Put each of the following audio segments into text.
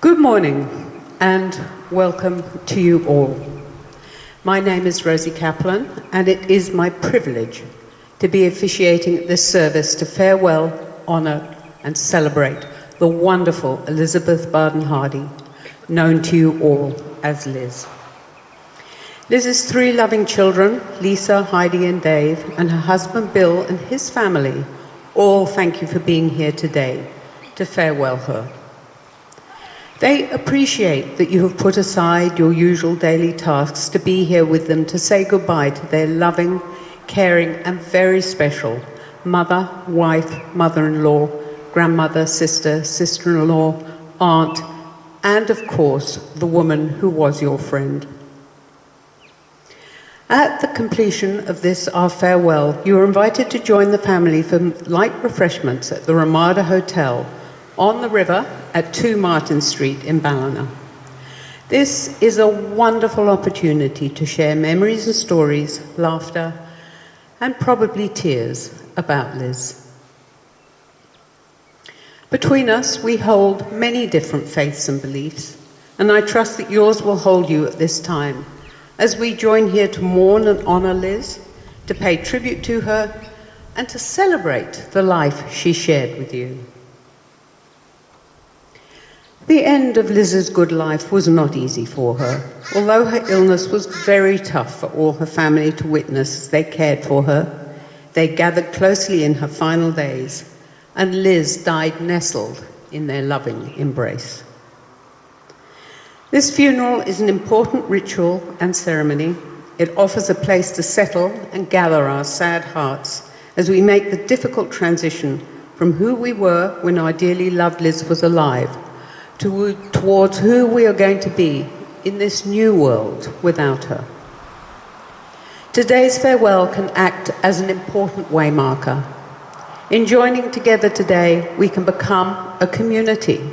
Good morning and welcome to you all. My name is Rosie Kaplan and it is my privilege to be officiating this service to farewell, honour and celebrate the wonderful Elizabeth Barden-Hardy, known to you all as Liz. Liz's three loving children, Lisa, Heidi and Dave, and her husband Bill and his family, all thank you for being here today to farewell her. They appreciate that you have put aside your usual daily tasks to be here with them to say goodbye to their loving, caring and very special mother, wife, mother-in-law, grandmother, sister, sister-in-law, aunt, and of course, the woman who was your friend. At the completion of this, our farewell, you are invited to join the family for light refreshments at the Ramada Hotel on the river at 2 Martin Street in Ballina. This is a wonderful opportunity to share memories and stories, laughter, and probably tears about Liz. Between us, we hold many different faiths and beliefs, and I trust that yours will hold you at this time, as we join here to mourn and honour Liz, to pay tribute to her, and to celebrate the life she shared with you. The end of Liz's good life was not easy for her, although her illness was very tough for all her family to witness as they cared for her. They gathered closely in her final days, and Liz died nestled in their loving embrace. This funeral is an important ritual and ceremony. It offers a place to settle and gather our sad hearts as we make the difficult transition from who we were when our dearly loved Liz was alive towards who we are going to be in this new world without her. Today's farewell can act as an important waymarker. In joining together today, we can become a community.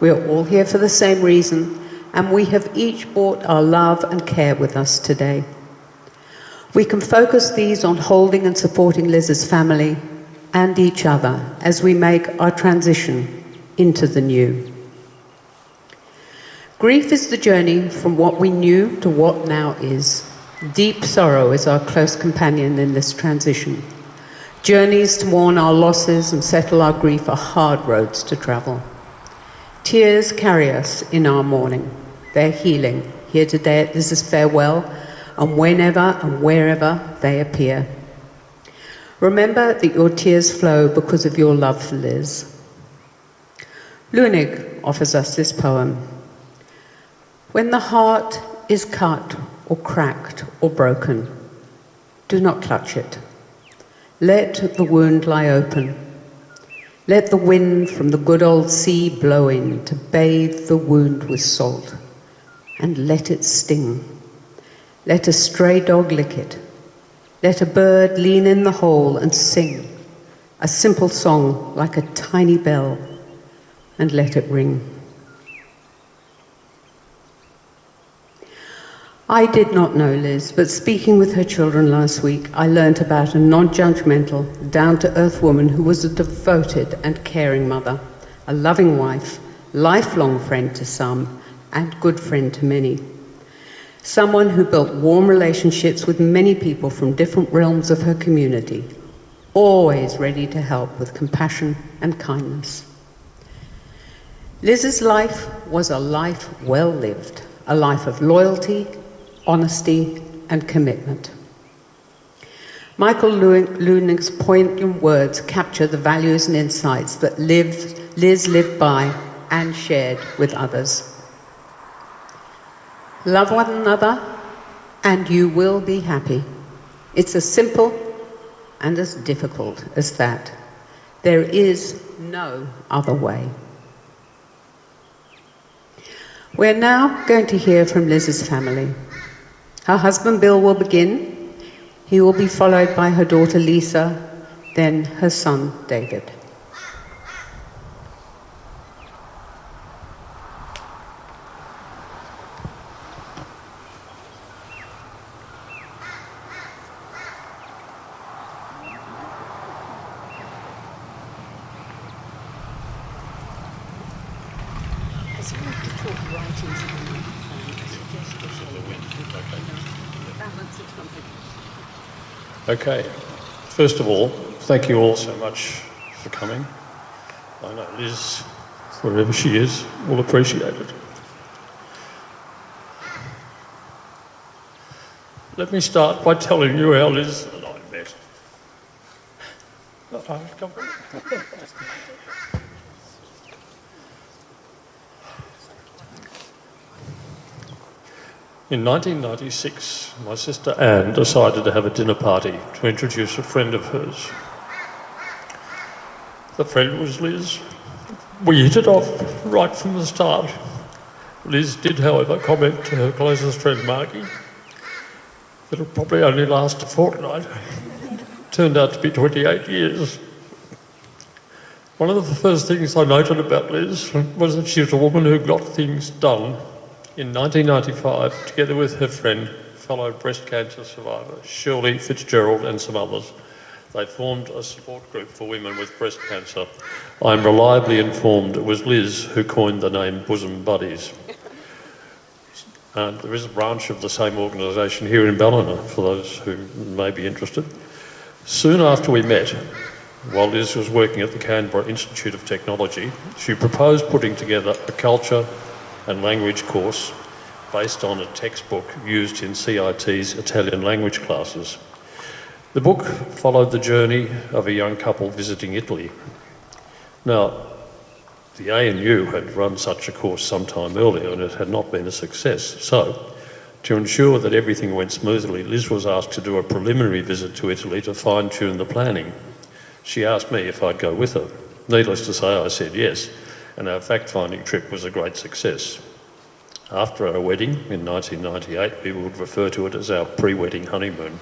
We are all here for the same reason, and we have each brought our love and care with us today. We can focus these on holding and supporting Liz's family and each other as we make our transition into the new. Grief is the journey from what we knew to what now is. Deep sorrow is our close companion in this transition. Journeys to mourn our losses and settle our grief are hard roads to travel. Tears carry us in our mourning. They're healing, here today at Liz's farewell, and whenever and wherever they appear. Remember that your tears flow because of your love for Liz. Lunig offers us this poem. When the heart is cut or cracked or broken, do not clutch it. Let the wound lie open. Let the wind from the good old sea blow in to bathe the wound with salt, and let it sting. Let a stray dog lick it. Let a bird lean in the hole and sing a simple song like a tiny bell, and let it ring. I did not know Liz, but speaking with her children last week, I learnt about a non-judgmental, down-to-earth woman who was a devoted and caring mother, a loving wife, lifelong friend to some, and good friend to many. Someone who built warm relationships with many people from different realms of her community, always ready to help with compassion and kindness. Liz's life was a life well lived, a life of loyalty, honesty, and commitment. Michael Lunig's poignant words capture the values and insights that Liz lived by and shared with others. Love one another, and you will be happy. It's as simple and as difficult as that. There is no other way. We're now going to hear from Liz's family. Her husband Bill will begin. He will be followed by her daughter Lisa, then her son David. Okay. First of all, thank you all so much for coming. I know Liz, wherever she is, will appreciate it. Let me start by telling you how Liz and I met. In 1996, my sister Anne decided to have a dinner party to introduce a friend of hers. The friend was Liz. We hit it off right from the start. Liz did, however, comment to her closest friend Margie that it'll probably only last a fortnight. Turned out to be 28 years. One of the first things I noted about Liz was that she was a woman who got things done. In 1995, together with her friend, fellow breast cancer survivor Shirley Fitzgerald and some others, they formed a support group for women with breast cancer. I'm reliably informed it was Liz who coined the name Bosom Buddies. There is a branch of the same organisation here in Ballina, for those who may be interested. Soon after we met, while Liz was working at the Canberra Institute of Technology, she proposed putting together a culture and language course based on a textbook used in CIT's Italian language classes. The book followed the journey of a young couple visiting Italy. Now, the ANU had run such a course some time earlier and it had not been a success. So, to ensure that everything went smoothly, Liz was asked to do a preliminary visit to Italy to fine-tune the planning. She asked me if I'd go with her. Needless to say, I said yes, and our fact-finding trip was a great success. After our wedding in 1998, we would refer to it as our pre-wedding honeymoon.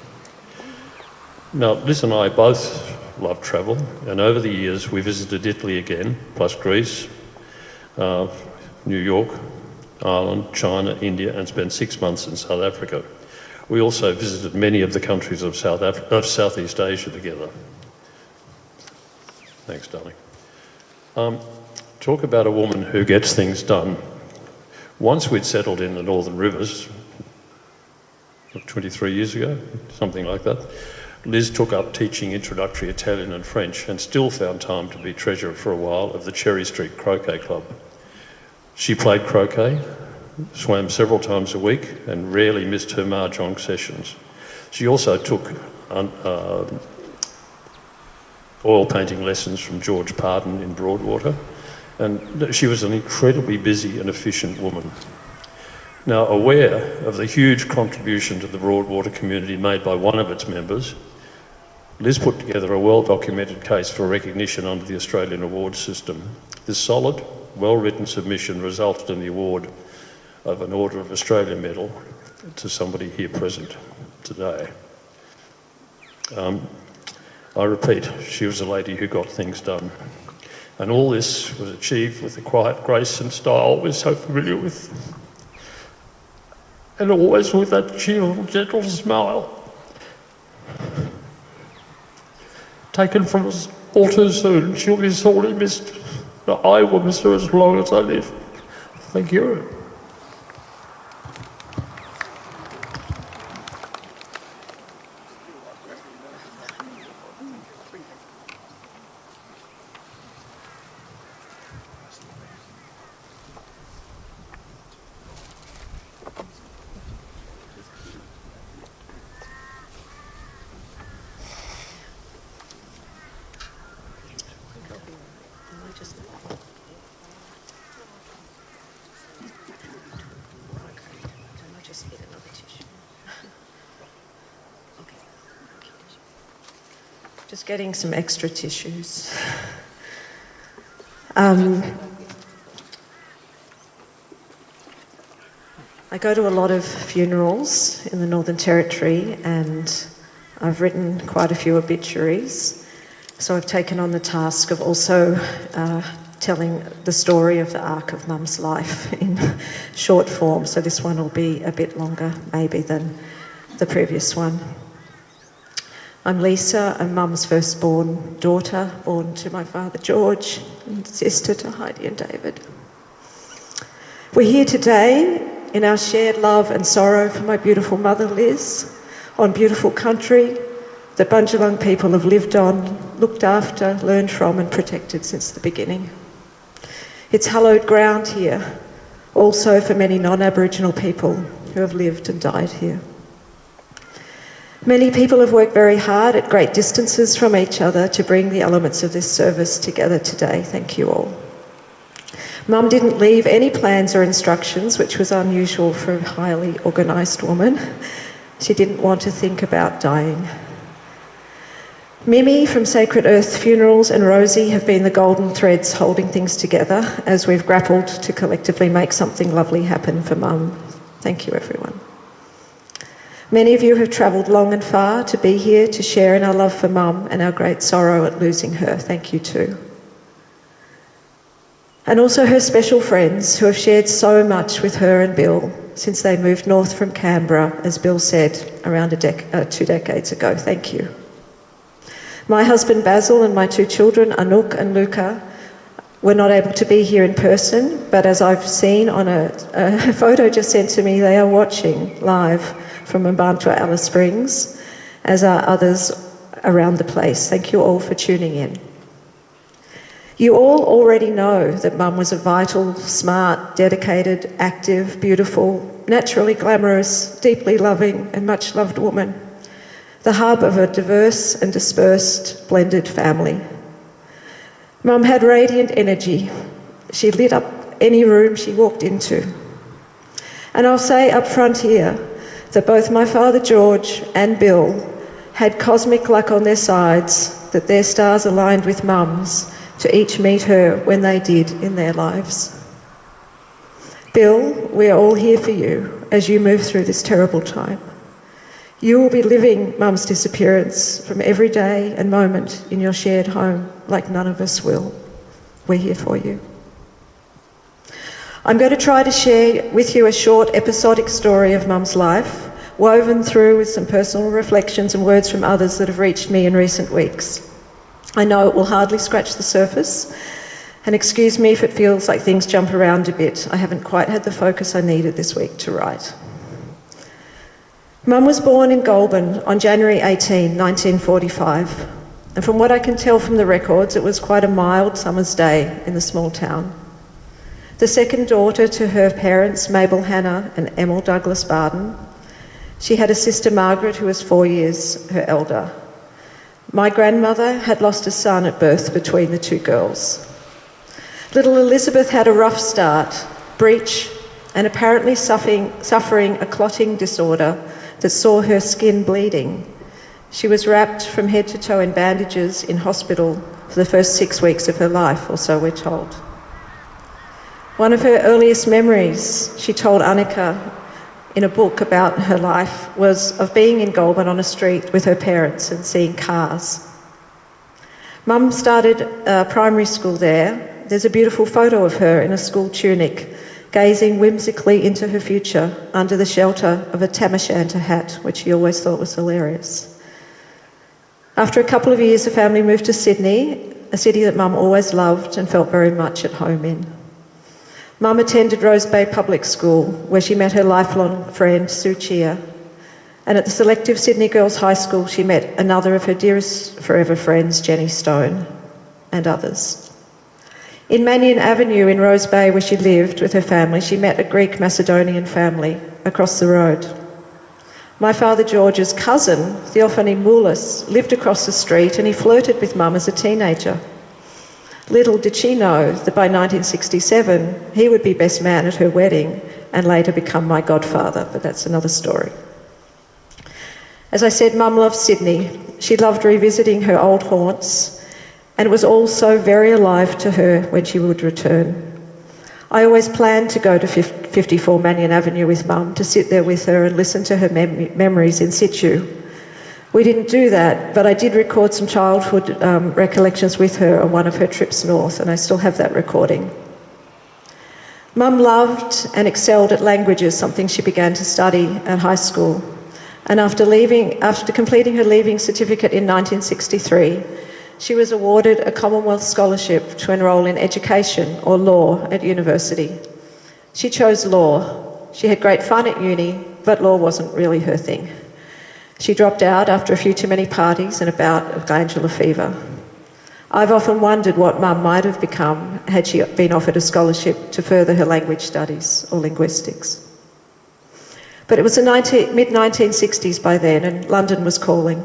Now, Liz and I both love travel, and over the years we visited Italy again, plus Greece, New York, Ireland, China, India, and spent 6 months in South Africa. We also visited many of the countries of Southeast Asia together. Thanks, darling. Talk about a woman who gets things done. Once we'd settled in the Northern Rivers, 23 years ago, something like that, Liz took up teaching introductory Italian and French and still found time to be treasurer for a while of the Cherry Street Croquet Club. She played croquet, swam several times a week and rarely missed her mahjong sessions. She also took oil painting lessons from George Pardon in Broadwater, and she was an incredibly busy and efficient woman. Now, aware of the huge contribution to the Broadwater community made by one of its members, Liz put together a well-documented case for recognition under the Australian awards system. This solid, well-written submission resulted in the award of an Order of Australia medal to somebody here present today. I repeat, she was a lady who got things done. And all this was achieved with the quiet grace and style we're so familiar with. And always with that cheerful, gentle smile. Taken from us all too soon, she'll be sorely missed. But I will miss her as long as I live. Thank you. Just getting some extra tissues. I go to a lot of funerals in the Northern Territory and I've written quite a few obituaries. So I've taken on the task of also telling the story of the arc of Mum's life in short form. So this one will be a bit longer maybe than the previous one. I'm Lisa, I'm Mum's firstborn daughter, born to my father George and sister to Heidi and David. We're here today in our shared love and sorrow for my beautiful mother Liz, on beautiful country that Bundjalung people have lived on, looked after, learned from and protected since the beginning. It's hallowed ground here, also for many non-Aboriginal people who have lived and died here. Many people have worked very hard at great distances from each other to bring the elements of this service together today. Thank you all. Mum didn't leave any plans or instructions, which was unusual for a highly organised woman. She didn't want to think about dying. Mimi from Sacred Earth Funerals and Rosie have been the golden threads holding things together as we've grappled to collectively make something lovely happen for Mum. Thank you, everyone. Many of you have travelled long and far to be here to share in our love for Mum and our great sorrow at losing her. Thank you too. And also her special friends who have shared so much with her and Bill since they moved north from Canberra, as Bill said, around 2 decades ago. Thank you. My husband Basil and my 2 children, Anouk and Luca, were not able to be here in person, but as I've seen on a photo just sent to me, they are watching live from Mbantua, Alice Springs, as are others around the place. Thank you all for tuning in. You all already know that Mum was a vital, smart, dedicated, active, beautiful, naturally glamorous, deeply loving and much loved woman, the hub of a diverse and dispersed, blended family. Mum had radiant energy. She lit up any room she walked into. And I'll say up front here that both my father George and Bill had cosmic luck on their sides, that their stars aligned with Mum's to each meet her when they did in their lives. Bill, we are all here for you as you move through this terrible time. You will be living Mum's disappearance from every day and moment in your shared home like none of us will. We're here for you. I'm going to try to share with you a short episodic story of Mum's life, woven through with some personal reflections and words from others that have reached me in recent weeks. I know it will hardly scratch the surface, and excuse me if it feels like things jump around a bit. I haven't quite had the focus I needed this week to write. Mum was born in Goulburn on January 18, 1945, and from what I can tell from the records, it was quite a mild summer's day in the small town. The second daughter to her parents, Mabel Hannah and Emil Douglas Barden, she had a sister Margaret who was 4 years her elder. My grandmother had lost a son at birth between the 2 girls. Little Elizabeth had a rough start, breech, and apparently suffering a clotting disorder that saw her skin bleeding. She was wrapped from head to toe in bandages in hospital for the first 6 weeks of her life, or so we're told. One of her earliest memories, she told Annika in a book about her life, was of being in Goulburn on a street with her parents and seeing cars. Mum started primary school there. There's a beautiful photo of her in a school tunic, gazing whimsically into her future under the shelter of a tam o' shanter hat, which she always thought was hilarious. After a couple of years, the family moved to Sydney, a city that Mum always loved and felt very much at home in. Mum attended Rose Bay Public School, where she met her lifelong friend, Sue Chia, and at the selective Sydney Girls High School, she met another of her dearest forever friends, Jenny Stone, and others. In Mannion Avenue in Rose Bay, where she lived with her family, she met a Greek Macedonian family across the road. My father George's cousin, Theophany Moulis, lived across the street and he flirted with Mum as a teenager. Little did she know that by 1967, he would be best man at her wedding and later become my godfather, but that's another story. As I said, Mum loved Sydney. She loved revisiting her old haunts, and it was all so very alive to her when she would return. I always planned to go to 54 Mannion Avenue with Mum, to sit there with her and listen to her memories in situ. We didn't do that, but I did record some childhood recollections with her on one of her trips north, and I still have that recording. Mum loved and excelled at languages, something she began to study at high school. And after completing her leaving certificate in 1963, she was awarded a Commonwealth Scholarship to enrol in education or law at university. She chose law. She had great fun at uni, but law wasn't really her thing. She dropped out after a few too many parties and a bout of glandular fever. I've often wondered what Mum might have become had she been offered a scholarship to further her language studies or linguistics. But it was the mid-1960s by then, and London was calling.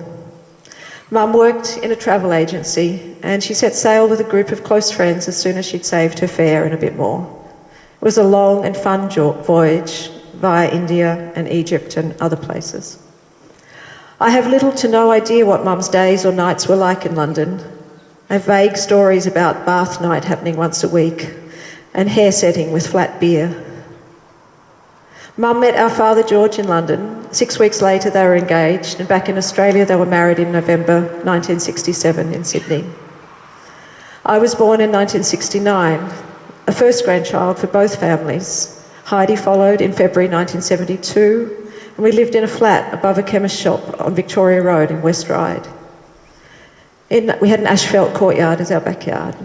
Mum worked in a travel agency and she set sail with a group of close friends as soon as she'd saved her fare and a bit more. It was a long and fun voyage via India and Egypt and other places. I have little to no idea what Mum's days or nights were like in London. I have vague stories about bath night happening once a week and hair setting with flat beer. Mum met our father George in London. 6 weeks later they were engaged, and back in Australia they were married in November 1967 in Sydney. I was born in 1969, a first grandchild for both families. Heidi followed in February 1972, and we lived in a flat above a chemist shop on Victoria Road in West Ryde. We had an asphalt courtyard as our backyard.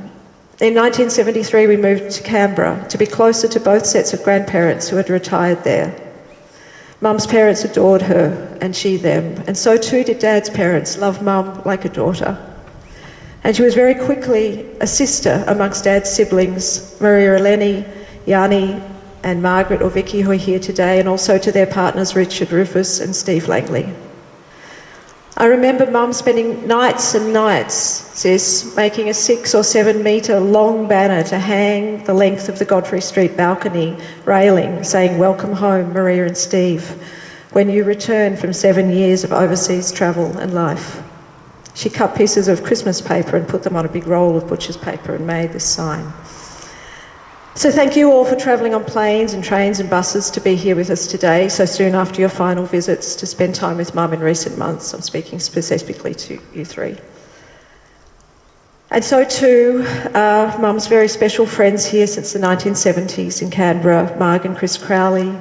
In 1973 we moved to Canberra to be closer to both sets of grandparents who had retired there. Mum's parents adored her and she them, and so too did Dad's parents love Mum like a daughter. And she was very quickly a sister amongst Dad's siblings, Maria Eleni, Yanni and Margaret or Vicky, who are here today, and also to their partners Richard, Rufus and Steve Langley. I remember Mum spending nights and nights, sis, making a 6 or 7 metre long banner to hang the length of the Godfrey Street balcony railing saying, "Welcome home, Maria and Steve, when you return from 7 years of overseas travel and life." She cut pieces of Christmas paper and put them on a big roll of butcher's paper and made this sign. So thank you all for travelling on planes and trains and buses to be here with us today, so soon after your final visits to spend time with Mum in recent months. I'm speaking specifically to you three. And so too, Mum's very special friends here since the 1970s in Canberra, Marg and Chris Crowley,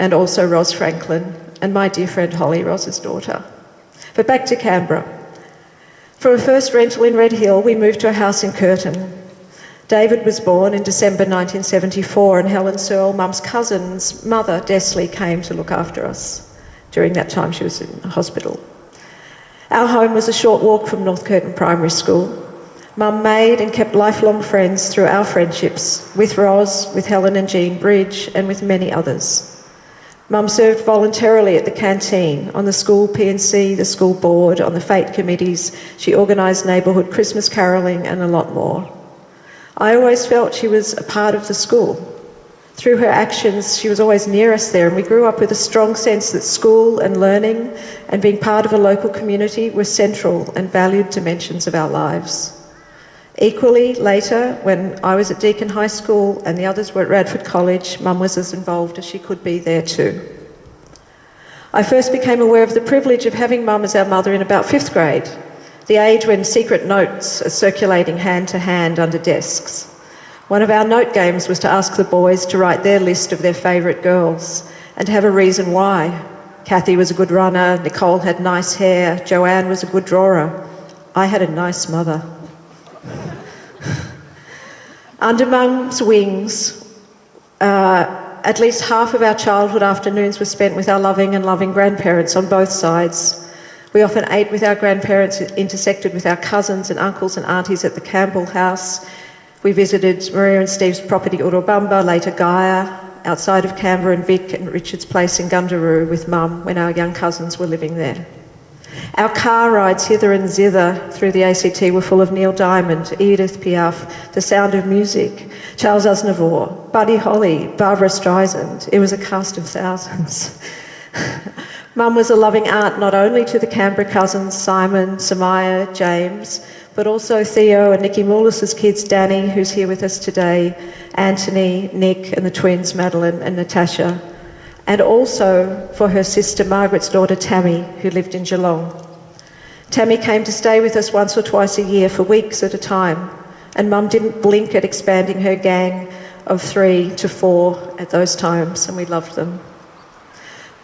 and also Ros Franklin, and my dear friend Holly, Ros's daughter. But back to Canberra. From a first rental in Red Hill, we moved to a house in Curtin. David was born in December 1974, and Helen Searle, Mum's cousin's mother, Desley, came to look after us. During that time she was in hospital. Our home was a short walk from North Curtin Primary School. Mum made and kept lifelong friends through our friendships, with Ros, with Helen and Jean Bridge, and with many others. Mum served voluntarily at the canteen, on the school P&C, the school board, on the fete committees. She organised neighbourhood Christmas carolling and a lot more. I always felt she was a part of the school. Through her actions, she was always near us there, and we grew up with a strong sense that school and learning and being part of a local community were central and valued dimensions of our lives. Equally, later, when I was at Deakin High School and the others were at Radford College, Mum was as involved as she could be there too. I first became aware of the privilege of having Mum as our mother in about 5th grade, the age when secret notes are circulating hand to hand under desks. One of our note games was to ask the boys to write their list of their favourite girls and to have a reason why. Kathy was a good runner, Nicole had nice hair, Joanne was a good drawer. I had a nice mother. Under Mum's wings, at least half of our childhood afternoons were spent with our loving and loving grandparents on both sides. We often ate with our grandparents, intersected with our cousins and uncles and aunties at the Campbell house. We visited Maria and Steve's property Urubamba, later Gaia, outside of Canberra, and Vic and Richard's place in Gundaroo with Mum when our young cousins were living there. Our car rides hither and zither through the ACT were full of Neil Diamond, Edith Piaf, The Sound of Music, Charles Aznavour, Buddy Holly, Barbara Streisand. It was a cast of thousands. Mum was a loving aunt not only to the Canberra cousins, Simon, Samaya, James, but also Theo and Nikki Moulis's kids, Danny, who's here with us today, Anthony, Nick, and the twins, Madeline and Natasha, and also for her sister, Margaret's daughter, Tammy, who lived in Geelong. Tammy came to stay with us once or twice a year for weeks at a time, and Mum didn't blink at expanding her gang of 3 to 4 at those times, and we loved them.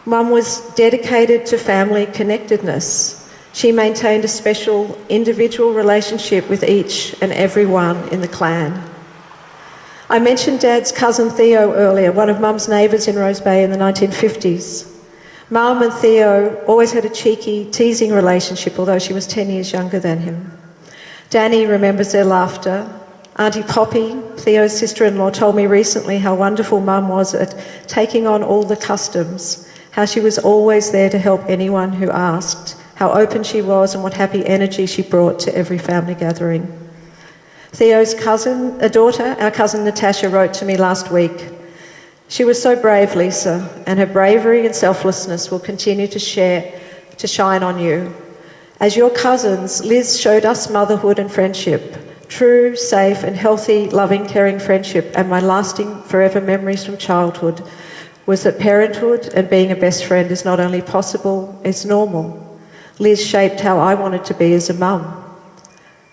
Mum was dedicated to family connectedness. She maintained a special individual relationship with each and every one in the clan. I mentioned Dad's cousin Theo earlier, one of Mum's neighbours in Rose Bay in the 1950s. Mum and Theo always had a cheeky, teasing relationship, although she was 10 years younger than him. Danny remembers their laughter. Auntie Poppy, Theo's sister-in-law, told me recently how wonderful Mum was at taking on all the customs, how she was always there to help anyone who asked, how open she was and what happy energy she brought to every family gathering. Theo's daughter, our cousin Natasha, wrote to me last week. She was so brave, Lisa, and her bravery and selflessness will continue to shine on you. As your cousins, Liz showed us motherhood and friendship, true, safe and healthy, loving, caring friendship, and my lasting forever memories from childhood was that parenthood and being a best friend is not only possible, it's normal. Liz shaped how I wanted to be as a mum.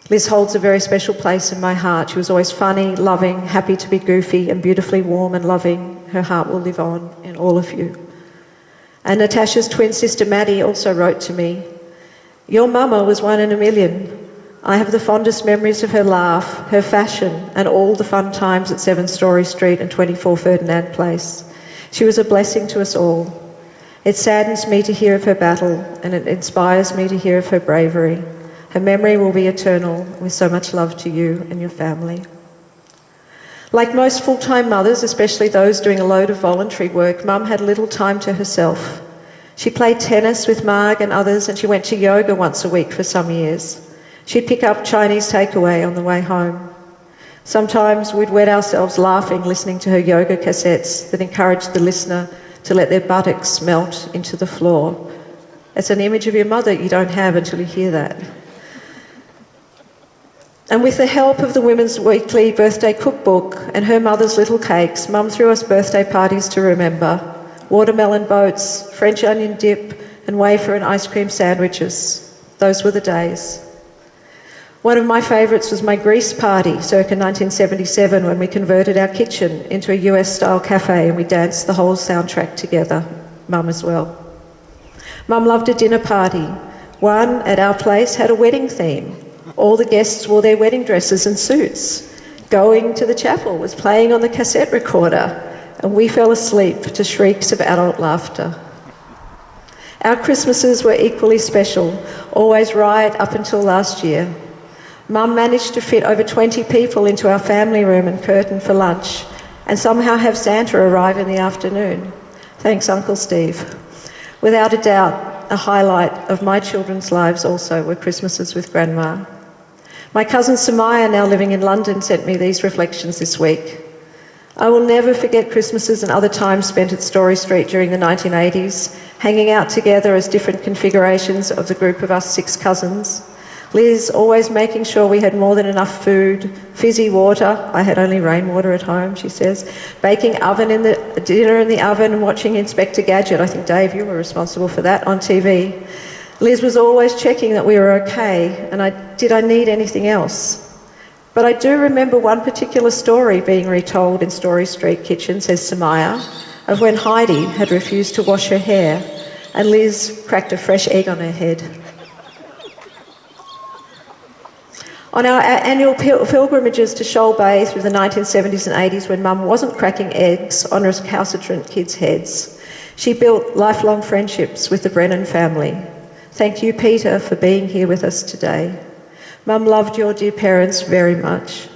Liz holds a very special place in my heart. She was always funny, loving, happy to be goofy, and beautifully warm and loving. Her heart will live on in all of you. And Natasha's twin sister Maddie also wrote to me, "Your mama was one in a million. I have the fondest memories of her laugh, her fashion, and all the fun times at 7 Story Street and 24 Ferdinand Place. She was a blessing to us all. It saddens me to hear of her battle, and it inspires me to hear of her bravery. Her memory will be eternal, with so much love to you and your family." Like most full-time mothers, especially those doing a load of voluntary work, Mum had little time to herself. She played tennis with Marg and others, and she went to yoga once a week for some years. She'd pick up Chinese takeaway on the way home. Sometimes we'd wet ourselves laughing, listening to her yoga cassettes that encouraged the listener to let their buttocks melt into the floor. It's an image of your mother you don't have until you hear that. And with the help of the Women's Weekly birthday cookbook and her mother's little cakes, Mum threw us birthday parties to remember. Watermelon boats, French onion dip, and wafer and ice cream sandwiches. Those were the days. One of my favourites was my Greece party, circa 1977, when we converted our kitchen into a US-style cafe and we danced the whole soundtrack together, Mum as well. Mum loved a dinner party. One at our place had a wedding theme. All the guests wore their wedding dresses and suits. Going to the Chapel was playing on the cassette recorder, and we fell asleep to shrieks of adult laughter. Our Christmases were equally special, always right up until last year. Mum managed to fit over 20 people into our family room and curtain for lunch, and somehow have Santa arrive in the afternoon. Thanks, Uncle Steve. Without a doubt, a highlight of my children's lives also were Christmases with Grandma. My cousin Samaya, now living in London, sent me these reflections this week. "I will never forget Christmases and other times spent at Story Street during the 1980s, hanging out together as different configurations of the group of us 6 cousins. Liz always making sure we had more than enough food, fizzy water, I had only rainwater at home, she says, baking dinner in the oven and watching Inspector Gadget. I think, Dave, you were responsible for that on TV. Liz was always checking that we were okay, and did I need anything else? But I do remember one particular story being retold in Story Street kitchen, says Samaya, of when Heidi had refused to wash her hair and Liz cracked a fresh egg on her head. On our annual pilgrimages to Shoal Bay through the 1970s and 80s, when Mum wasn't cracking eggs on recalcitrant kids' heads, she built lifelong friendships with the Brennan family. Thank you, Peter, for being here with us today. Mum loved your dear parents very much.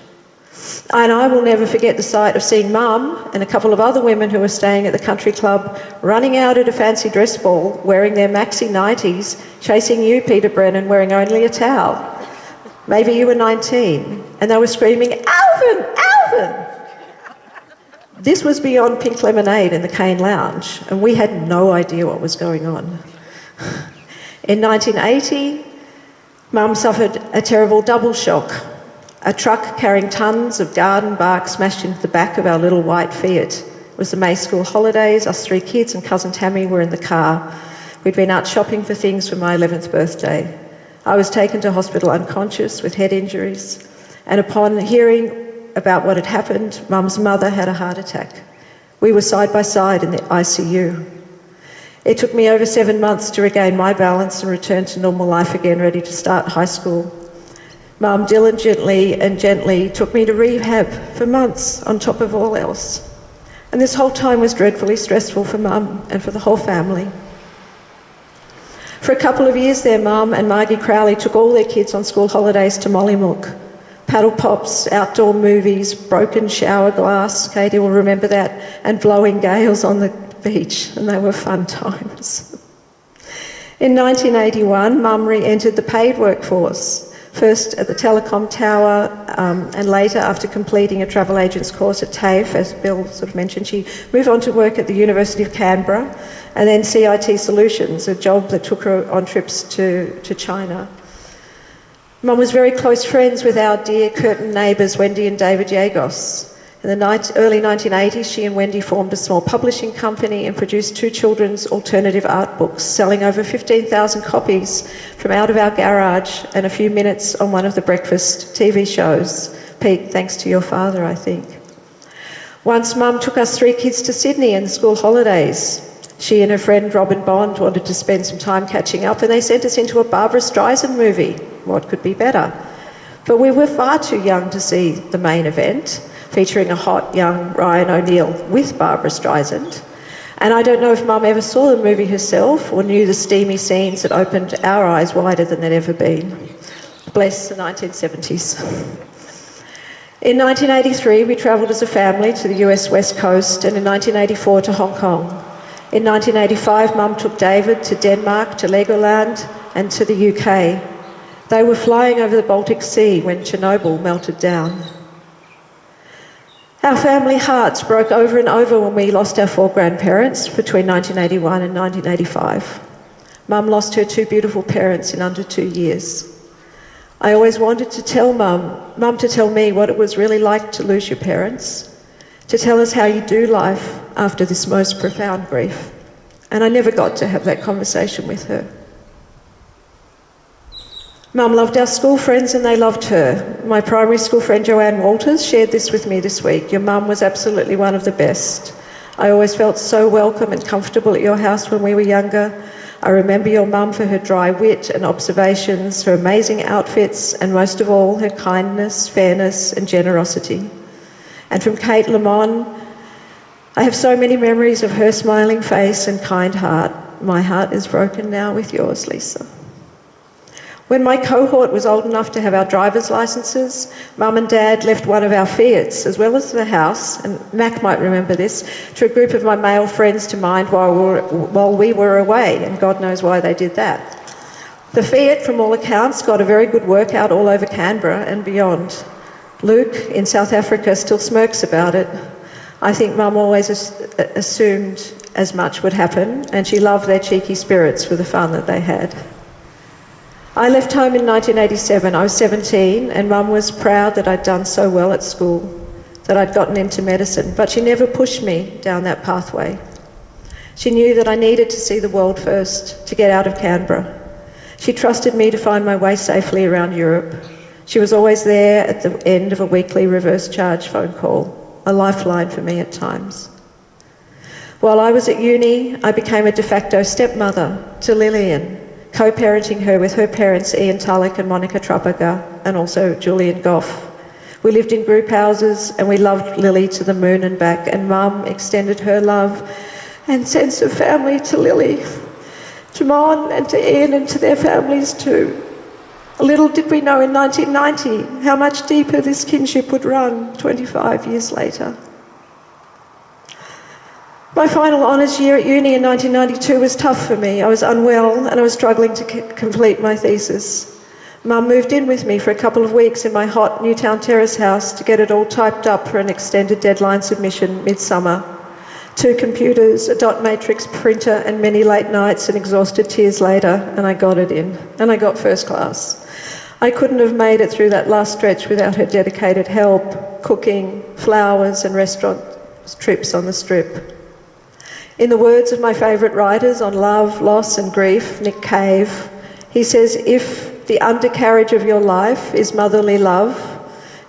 And I will never forget the sight of seeing Mum and a couple of other women who were staying at the country club running out at a fancy dress ball, wearing their maxi nighties, chasing you, Peter Brennan, wearing only a towel. Maybe you were 19, and they were screaming, "Alvin! Alvin!" This was beyond pink lemonade in the Cane Lounge, and we had no idea what was going on. In 1980, Mum suffered a terrible double shock. A truck carrying tons of garden bark smashed into the back of our little white Fiat. It was the May school holidays. Us 3 kids and cousin Tammy were in the car. We'd been out shopping for things for my 11th birthday. I was taken to hospital unconscious with head injuries, and upon hearing about what had happened, Mum's mother had a heart attack. We were side by side in the ICU. It took me over 7 months to regain my balance and return to normal life again, ready to start high school. Mum diligently and gently took me to rehab for months on top of all else. And this whole time was dreadfully stressful for Mum and for the whole family. For a couple of years there, Mum and Margie Crowley took all their kids on school holidays to Mollymook. Paddle pops, outdoor movies, broken shower glass, Katie will remember that, and blowing gales on the beach, and they were fun times. In 1981, Mum re-entered the paid workforce, first at the Telecom Tower and later, after completing a travel agent's course at TAFE, as Bill sort of mentioned, she moved on to work at the University of Canberra and then CIT Solutions, a job that took her on trips to China. Mum was very close friends with our dear Curtin neighbours Wendy and David Yagos. In the early 1980s, she and Wendy formed a small publishing company and produced 2 children's alternative art books, selling over 15,000 copies from out of our garage and a few minutes on one of the breakfast TV shows. Pete, thanks to your father, I think. Once Mum took us 3 kids to Sydney in the school holidays. She and her friend Robin Bond wanted to spend some time catching up, and they sent us into a Barbara Streisand movie. What could be better? But we were far too young to see the main event, featuring a hot young Ryan O'Neill with Barbara Streisand. And I don't know if Mum ever saw the movie herself or knew the steamy scenes that opened our eyes wider than they'd ever been. Bless the 1970s. In 1983, we travelled as a family to the US West Coast, and in 1984 to Hong Kong. In 1985, Mum took David to Denmark, to Legoland, and to the UK. They were flying over the Baltic Sea when Chernobyl melted down. Our family hearts broke over and over when we lost our 4 grandparents between 1981 and 1985. Mum lost her 2 beautiful parents in under 2 years. I always wanted to tell Mum to tell me what it was really like to lose your parents, to tell us how you do life after this most profound grief. And I never got to have that conversation with her. Mum loved our school friends and they loved her. My primary school friend Joanne Walters shared this with me this week. Your mum was absolutely one of the best. I always felt so welcome and comfortable at your house when we were younger. I remember your mum for her dry wit and observations, her amazing outfits, and most of all, her kindness, fairness, and generosity. And from Kate Lamont, I have so many memories of her smiling face and kind heart. My heart is broken now with yours, Lisa. When my cohort was old enough to have our driver's licences, Mum and Dad left one of our Fiats, as well as the house, and Mac might remember this, to a group of my male friends to mind while we were away, and God knows why they did that. The Fiat, from all accounts, got a very good workout all over Canberra and beyond. Luke, in South Africa, still smirks about it. I think Mum always assumed as much would happen, and she loved their cheeky spirits for the fun that they had. I left home in 1987. I was 17, and Mum was proud that I'd done so well at school, that I'd gotten into medicine, but she never pushed me down that pathway. She knew that I needed to see the world first, to get out of Canberra. She trusted me to find my way safely around Europe. She was always there at the end of a weekly reverse charge phone call, a lifeline for me at times. While I was at uni, I became a de facto stepmother to Lillian, co-parenting her with her parents Ian Tulloch and Monica Truppager, and also Julian Goff. We lived in group houses and we loved Lily to the moon and back, and Mum extended her love and sense of family to Lily, to Mon and to Ian and to their families too. Little did we know in 1990 how much deeper this kinship would run 25 years later. My final honours year at uni in 1992 was tough for me. I was unwell and I was struggling to complete my thesis. Mum moved in with me for a couple of weeks in my hot Newtown Terrace house to get it all typed up for an extended deadline submission midsummer. 2 computers, a dot matrix printer, and many late nights and exhausted tears later, and I got it in, and I got first class. I couldn't have made it through that last stretch without her dedicated help, cooking, flowers, and restaurant trips on the strip. In the words of my favourite writers on love, loss and grief, Nick Cave, he says, if the undercarriage of your life is motherly love,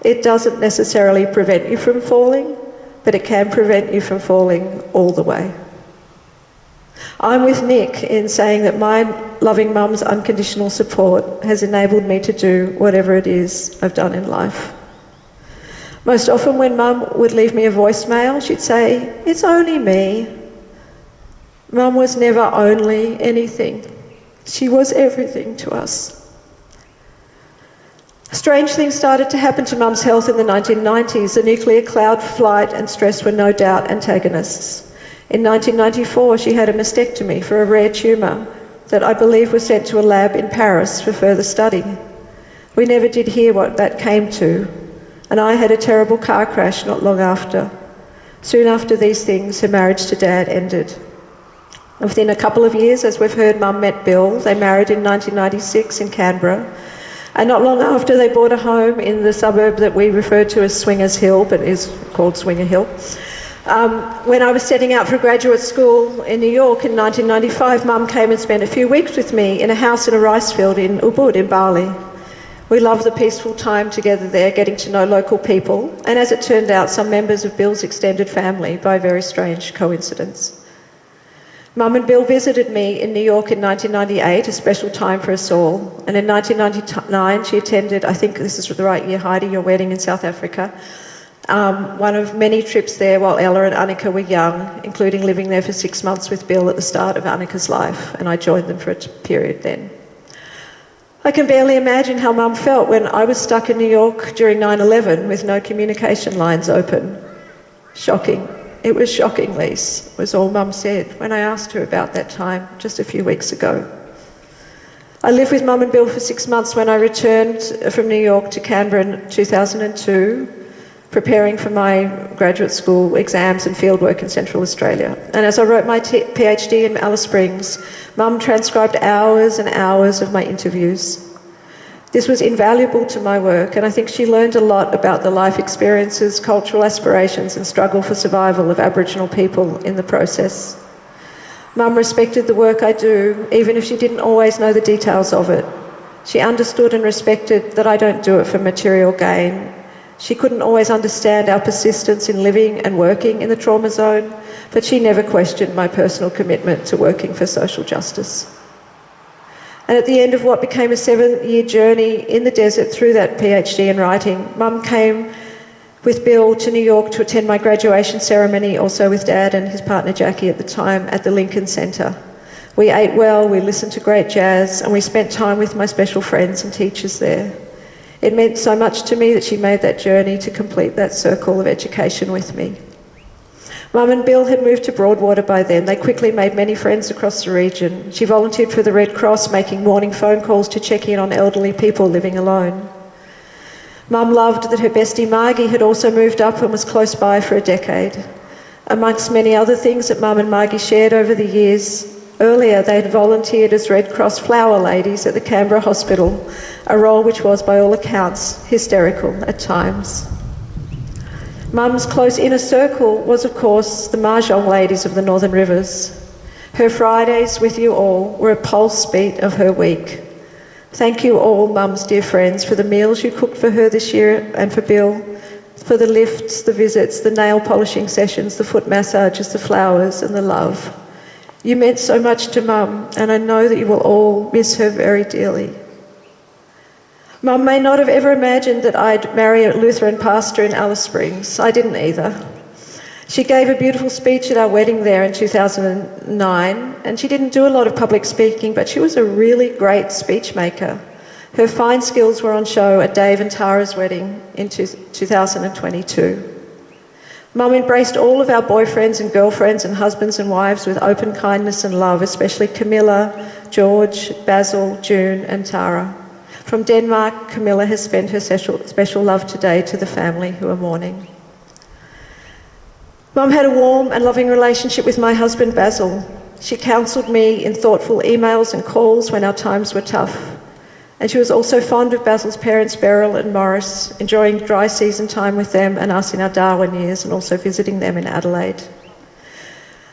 it doesn't necessarily prevent you from falling, but it can prevent you from falling all the way. I'm with Nick in saying that my loving mum's unconditional support has enabled me to do whatever it is I've done in life. Most often when Mum would leave me a voicemail, she'd say, "It's only me." Mum was never only anything. She was everything to us. Strange things started to happen to Mum's health in the 1990s. The nuclear cloud, flight and stress were no doubt antagonists. In 1994, she had a mastectomy for a rare tumour. that I believe was sent to a lab in Paris for further study. We never did hear what that came to, and I had a terrible car crash not long after. Soon after these things, her marriage to Dad ended. Within a couple of years, as we've heard, Mum met Bill. They married in 1996 in Canberra. And not long after, they bought a home in the suburb that we refer to as Swingers Hill, but is called Swinger Hill. When I was setting out for graduate school in New York in 1995, Mum came and spent a few weeks with me in a house in a rice field in Ubud in Bali. We loved the peaceful time together there, getting to know local people, and as it turned out, some members of Bill's extended family by a very strange coincidence. Mum and Bill visited me in New York in 1998, a special time for us all, and in 1999 she attended, I think this is the right year, Heidi, your wedding in South Africa, one of many trips there while Ella and Annika were young, including living there for 6 months with Bill at the start of Annika's life, and I joined them for a period then. I can barely imagine how Mum felt when I was stuck in New York during 9/11 with no communication lines open. Shocking. It was shocking, Lise, was all Mum said when I asked her about that time just a few weeks ago. I lived with Mum and Bill for 6 months when I returned from New York to Canberra in 2002, preparing for my graduate school exams and fieldwork in Central Australia. And as I wrote my PhD in Alice Springs, Mum transcribed hours and hours of my interviews. This was invaluable to my work, and I think she learned a lot about the life experiences, cultural aspirations and struggle for survival of Aboriginal people in the process. Mum respected the work I do, even if she didn't always know the details of it. She understood and respected that I don't do it for material gain. She couldn't always understand our persistence in living and working in the trauma zone, but she never questioned my personal commitment to working for social justice. And at the end of what became a 7-year journey in the desert through that PhD in writing, Mum came with Bill to New York to attend my graduation ceremony, also with Dad and his partner Jackie at the time, at the Lincoln Center. We ate well, we listened to great jazz, and we spent time with my special friends and teachers there. It meant so much to me that she made that journey to complete that circle of education with me. Mum and Bill had moved to Broadwater by then. They quickly made many friends across the region. She volunteered for the Red Cross, making morning phone calls to check in on elderly people living alone. Mum loved that her bestie Margie had also moved up and was close by for a decade. Amongst many other things that Mum and Margie shared over the years, earlier they had volunteered as Red Cross flower ladies at the Canberra Hospital, a role which was, by all accounts, hysterical at times. Mum's close inner circle was, of course, the Mahjong ladies of the Northern Rivers. Her Fridays with you all were a pulse beat of her week. Thank you all, Mum's dear friends, for the meals you cooked for her this year and for Bill, for the lifts, the visits, the nail polishing sessions, the foot massages, the flowers and the love. You meant so much to Mum, and I know that you will all miss her very dearly. Mum may not have ever imagined that I'd marry a Lutheran pastor in Alice Springs. I didn't either. She gave a beautiful speech at our wedding there in 2009, and she didn't do a lot of public speaking, but she was a really great speech maker. Her fine skills were on show at Dave and Tara's wedding in 2022. Mum embraced all of our boyfriends and girlfriends and husbands and wives with open kindness and love, especially Camilla, George, Basil, June and Tara. From Denmark, Camilla has spent her special love today to the family who are mourning. Mum had a warm and loving relationship with my husband Basil. She counselled me in thoughtful emails and calls when our times were tough. And she was also fond of Basil's parents, Beryl and Morris, enjoying dry season time with them and us in our Darwin years, and also visiting them in Adelaide.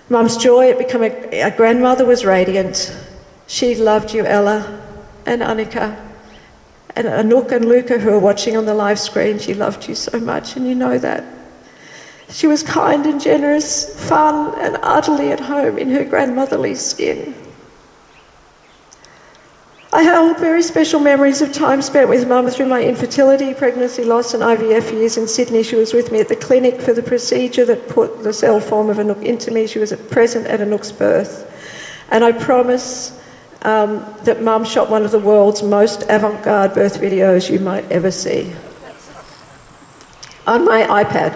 Mum's joy at becoming a grandmother was radiant. She loved you, Ella and Annika, and Anouk and Luca, who are watching on the live screen. She loved you so much, and you know that. She was kind and generous, fun and utterly at home in her grandmotherly skin. I hold very special memories of time spent with Mum through my infertility, pregnancy loss and IVF years in Sydney. She was with me at the clinic for the procedure that put the cell form of Anouk into me. She was present at Anouk's birth. And I promise that Mum shot one of the world's most avant-garde birth videos you might ever see. On my iPad.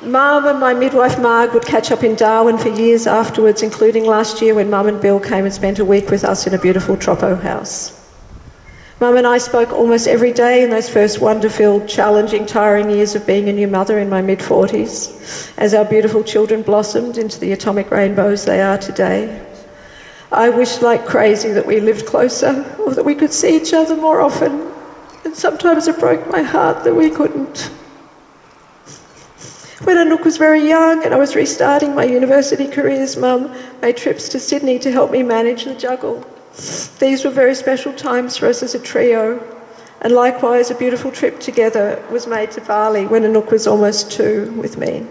Mum and my midwife Marg would catch up in Darwin for years afterwards, including last year when Mum and Bill came and spent a week with us in a beautiful Troppo house. Mum and I spoke almost every day in those first wonder-filled, challenging, tiring years of being a new mother in my mid-40s, as our beautiful children blossomed into the atomic rainbows they are today. I wished like crazy that we lived closer, or that we could see each other more often, and sometimes it broke my heart that we couldn't. When Anouk was very young and I was restarting my university careers, Mum made trips to Sydney to help me manage the juggle. These were very special times for us as a trio, and likewise a beautiful trip together was made to Bali when Anouk was almost 2 with me.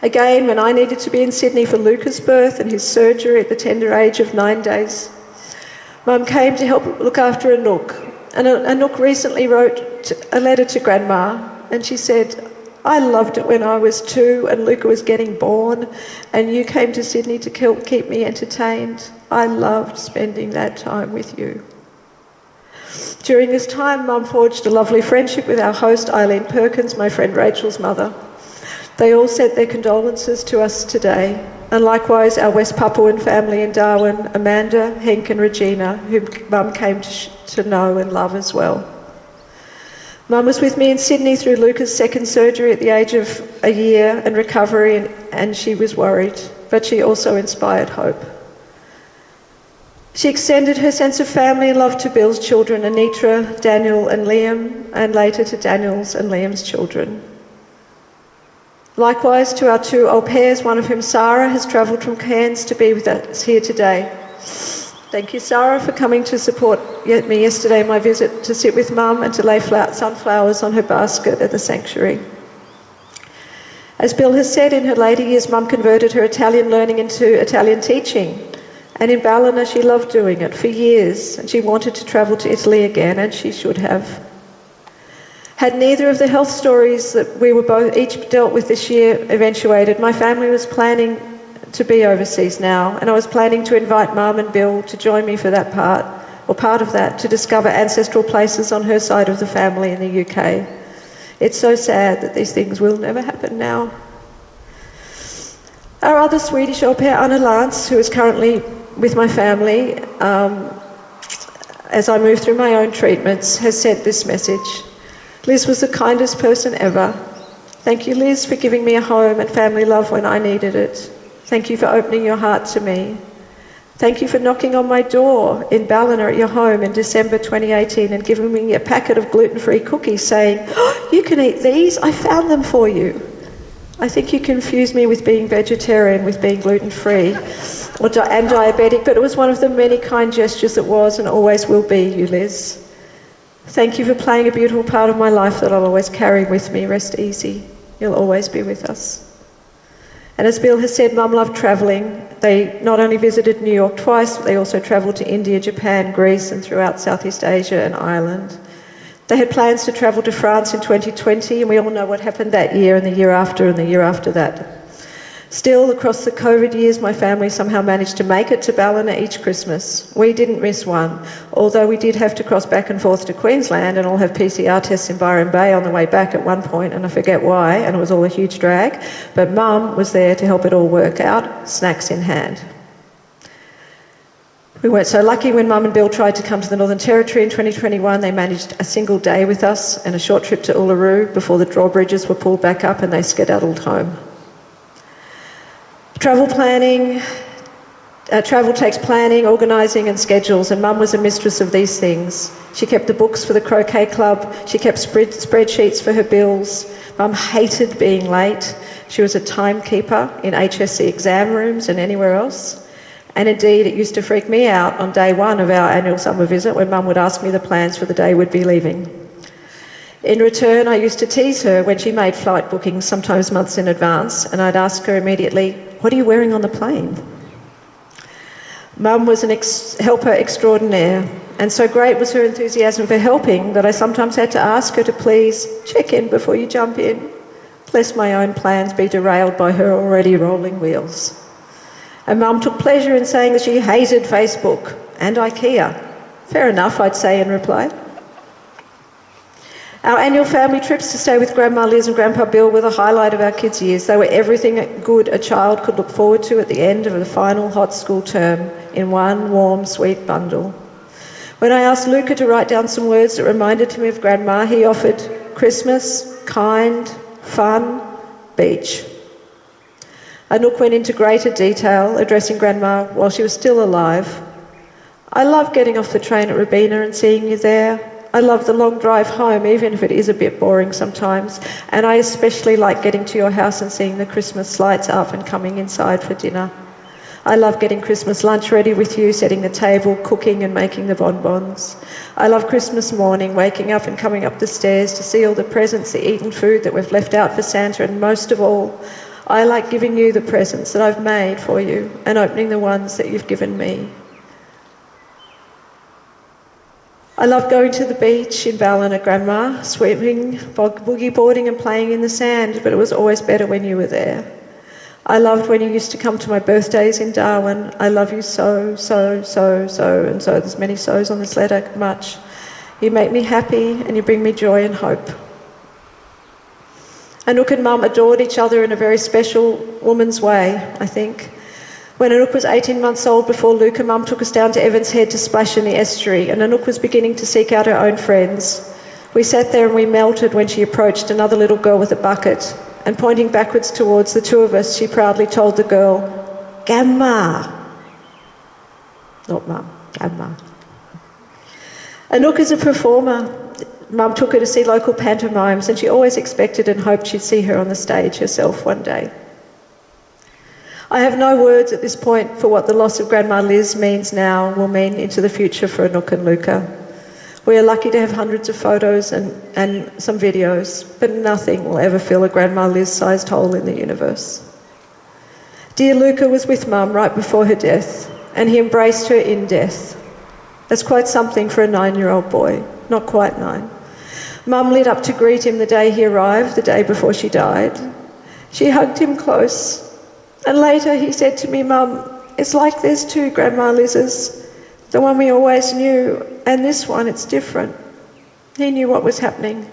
Again, when I needed to be in Sydney for Luca's birth and his surgery at the tender age of 9 days, Mum came to help look after Anouk. And Anouk recently wrote a letter to Grandma, and she said, "I loved it when I was 2 and Luca was getting born, and you came to Sydney to keep me entertained. I loved spending that time with you." During this time, Mum forged a lovely friendship with our host, Eileen Perkins, my friend Rachel's mother. They all sent their condolences to us today, and likewise our West Papuan family in Darwin, Amanda, Henk and Regina, whom Mum came to know and love as well. Mum was with me in Sydney through Luca's second surgery at the age of a year and recovery, and she was worried, but she also inspired hope. She extended her sense of family and love to Bill's children, Anitra, Daniel and Liam, and later to Daniel's and Liam's children. Likewise to our 2 au pairs, one of whom, Sarah, has travelled from Cairns to be with us here today. Thank you, Sarah, for coming to support me yesterday in my visit to sit with Mum and to lay sunflowers on her basket at the sanctuary. As Bill has said, in her later years, Mum converted her Italian learning into Italian teaching. And in Ballina, she loved doing it for years, and she wanted to travel to Italy again, and she should have. Had neither of the health stories that we were both each dealt with this year eventuated, my family was planning to be overseas now, and I was planning to invite Mum and Bill to join me for that part of that, to discover ancestral places on her side of the family in the UK. It's so sad that these things will never happen now. Our other Swedish au pair, Anna Lantz, who is currently with my family as I move through my own treatments, has sent this message. "Liz was the kindest person ever. Thank you, Liz, for giving me a home and family love when I needed it. Thank you for opening your heart to me. Thank you for knocking on my door in Ballina at your home in December 2018 and giving me a packet of gluten-free cookies saying, 'Oh, you can eat these, I found them for you.' I think you confused me with being vegetarian with being gluten-free and diabetic, but it was one of the many kind gestures that was and always will be you, Liz. Thank you for playing a beautiful part of my life that I'll always carry with me. Rest easy. You'll always be with us." And as Bill has said, Mum loved travelling. They not only visited New York twice, but they also travelled to India, Japan, Greece, and throughout Southeast Asia and Ireland. They had plans to travel to France in 2020, and we all know what happened that year and the year after and the year after that. Still, across the COVID years, my family somehow managed to make it to Ballina each Christmas. We didn't miss one, although we did have to cross back and forth to Queensland and all have PCR tests in Byron Bay on the way back at one point, and I forget why, and it was all a huge drag. But Mum was there to help it all work out, snacks in hand. We weren't so lucky when Mum and Bill tried to come to the Northern Territory in 2021. They managed a single day with us and a short trip to Uluru before the drawbridges were pulled back up and they skedaddled home. Travel takes planning, organising and schedules, and Mum was a mistress of these things. She kept the books for the croquet club, she kept spreadsheets for her bills. Mum hated being late. She was a timekeeper in HSC exam rooms and anywhere else. And indeed, it used to freak me out on day 1 of our annual summer visit when Mum would ask me the plans for the day we'd be leaving. In return, I used to tease her when she made flight bookings, sometimes months in advance, and I'd ask her immediately, "What are you wearing on the plane?" Mum was an helper extraordinaire, and so great was her enthusiasm for helping that I sometimes had to ask her to please check in before you jump in, lest my own plans be derailed by her already rolling wheels. And Mum took pleasure in saying that she hated Facebook and IKEA. Fair enough, I'd say in reply. Our annual family trips to stay with Grandma Liz and Grandpa Bill were the highlight of our kids' years. They were everything good a child could look forward to at the end of the final hot school term in one warm, sweet bundle. When I asked Luca to write down some words that reminded him of Grandma, he offered Christmas, kind, fun, beach. Anouk went into greater detail, addressing Grandma while she was still alive. I love getting off the train at Rabina and seeing you there. I love the long drive home, even if it is a bit boring sometimes. And I especially like getting to your house and seeing the Christmas lights up and coming inside for dinner. I love getting Christmas lunch ready with you, setting the table, cooking and making the bonbons. I love Christmas morning, waking up and coming up the stairs to see all the presents, the eaten food that we've left out for Santa, and most of all, I like giving you the presents that I've made for you and opening the ones that you've given me. I love going to the beach in Ballina, Grandma, swimming, boogie boarding and playing in the sand, but it was always better when you were there. I loved when you used to come to my birthdays in Darwin. I love you so, and so there's many so's on this letter, much. You make me happy and you bring me joy and hope. Anouk and Mum adored each other in a very special woman's way, I think. When Anouk was 18 months old, before Luca, Mum took us down to Evans Head to splash in the estuary, and Anouk was beginning to seek out her own friends. We sat there and we melted when she approached another little girl with a bucket, and pointing backwards towards the two of us, she proudly told the girl, "Gamma." Not Mum, Gamma. Anouk is a performer. Mum took her to see local pantomimes, and she always expected and hoped she'd see her on the stage herself one day. I have no words at this point for what the loss of Grandma Liz means now will mean into the future for Anouk and Luca. We are lucky to have hundreds of photos and some videos, but nothing will ever fill a Grandma Liz-sized hole in the universe. Dear Luca was with Mum right before her death, and he embraced her in death. That's quite something for a 9-year-old boy, not quite 9. Mum lit up to greet him the day he arrived, the day before she died. She hugged him close. And later he said to me, "Mum, it's like there's two Grandma Liz's, the one we always knew, and this one, it's different." He knew what was happening.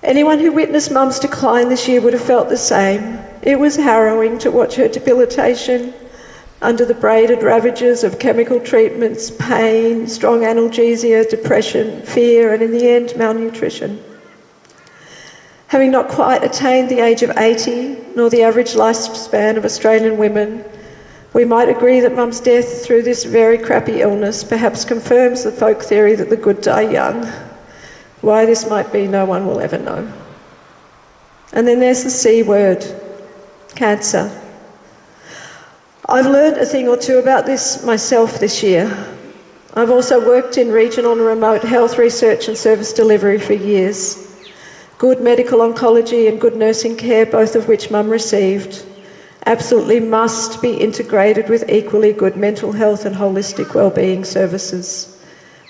Anyone who witnessed Mum's decline this year would have felt the same. It was harrowing to watch her debilitation under the braided ravages of chemical treatments, pain, strong analgesia, depression, fear, and in the end, malnutrition. Having not quite attained the age of 80, nor the average lifespan of Australian women, we might agree that Mum's death through this very crappy illness perhaps confirms the folk theory that the good die young. Why this might be, no one will ever know. And then there's the C word, cancer. I've learned a thing or two about this myself this year. I've also worked in regional and remote health research and service delivery for years. Good medical oncology and good nursing care, both of which Mum received, absolutely must be integrated with equally good mental health and holistic wellbeing services.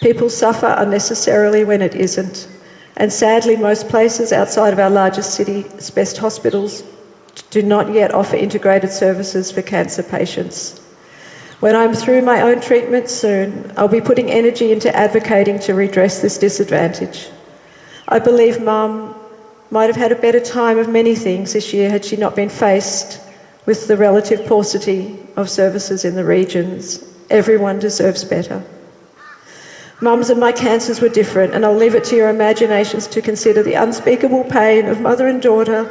People suffer unnecessarily when it isn't, and sadly most places outside of our largest city's best hospitals do not yet offer integrated services for cancer patients. When I'm through my own treatment soon, I'll be putting energy into advocating to redress this disadvantage. I believe Mum might have had a better time of many things this year had she not been faced with the relative paucity of services in the regions. Everyone deserves better. Mum's and my cancers were different, and I'll leave it to your imaginations to consider the unspeakable pain of mother and daughter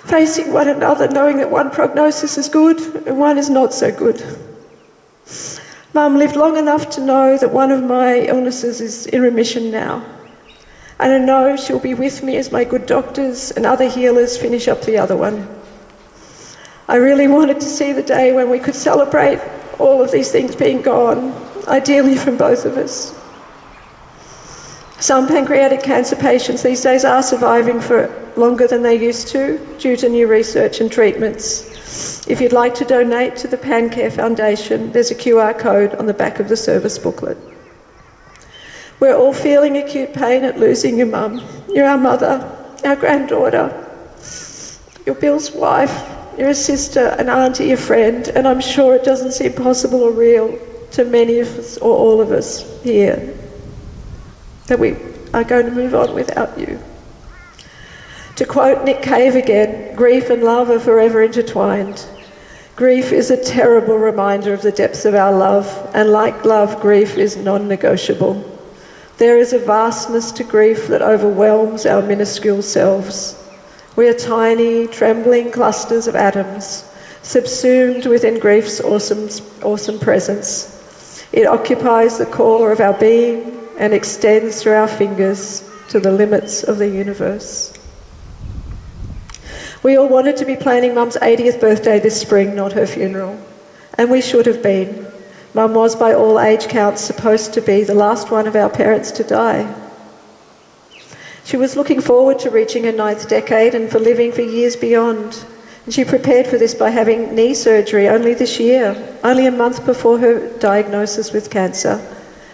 facing one another, knowing that one prognosis is good and one is not so good. Mum lived long enough to know that one of my illnesses is in remission now. And I know she'll be with me as my good doctors and other healers finish up the other one. I really wanted to see the day when we could celebrate all of these things being gone, ideally from both of us. Some pancreatic cancer patients these days are surviving for longer than they used to due to new research and treatments. If you'd like to donate to the PanCare Foundation, there's a QR code on the back of the service booklet. We're all feeling acute pain at losing your mum. You're our mother, our granddaughter, you're Bill's wife, you're a sister, an auntie, a friend, and I'm sure it doesn't seem possible or real to many of us or all of us here that we are going to move on without you. To quote Nick Cave again, grief and love are forever intertwined. Grief is a terrible reminder of the depths of our love, and like love, grief is non-negotiable. There is a vastness to grief that overwhelms our minuscule selves. We are tiny, trembling clusters of atoms, subsumed within grief's awesome presence. It occupies the core of our being and extends through our fingers to the limits of the universe. We all wanted to be planning Mum's 80th birthday this spring, not her funeral. And we should have been. Mum was, by all age counts, supposed to be the last one of our parents to die. She was looking forward to reaching her 9th decade and for living for years beyond. And she prepared for this by having knee surgery only this year, only a month before her diagnosis with cancer.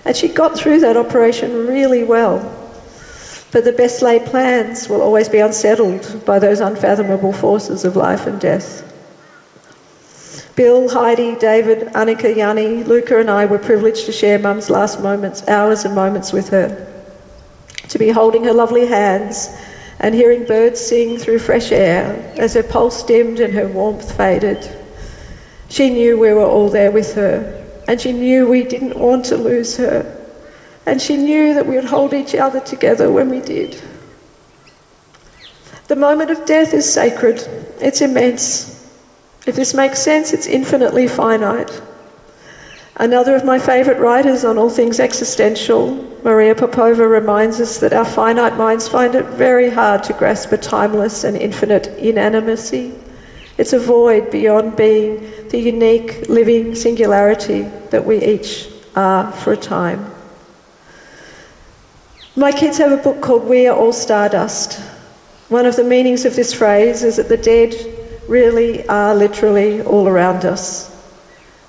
And she got through that operation really well. But the best laid plans will always be unsettled by those unfathomable forces of life and death. Bill, Heidi, David, Annika, Yanni, Luca and I were privileged to share Mum's last moments, hours and moments with her. To be holding her lovely hands and hearing birds sing through fresh air as her pulse dimmed and her warmth faded. She knew we were all there with her, and she knew we didn't want to lose her, and she knew that we would hold each other together when we did. The moment of death is sacred. It's immense. If this makes sense, it's infinitely finite. Another of my favourite writers on all things existential, Maria Popova, reminds us that our finite minds find it very hard to grasp a timeless and infinite inanimacy. It's a void beyond being the unique living singularity that we each are for a time. My kids have a book called We Are All Stardust. One of the meanings of this phrase is that the dead really are literally all around us.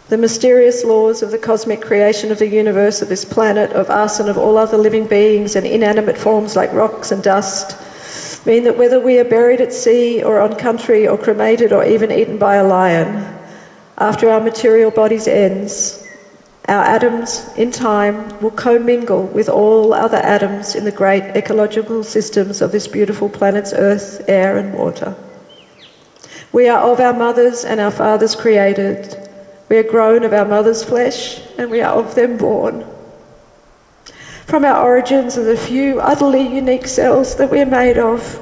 The mysterious laws of the cosmic creation of the universe, of this planet, of us and of all other living beings and inanimate forms like rocks and dust, mean that whether we are buried at sea or on country or cremated or even eaten by a lion, after our material bodies ends, our atoms in time will commingle with all other atoms in the great ecological systems of this beautiful planet's earth, air and water. We are of our mothers and our fathers created. We are grown of our mother's flesh, and we are of them born. From our origins are the few utterly unique cells that we are made of.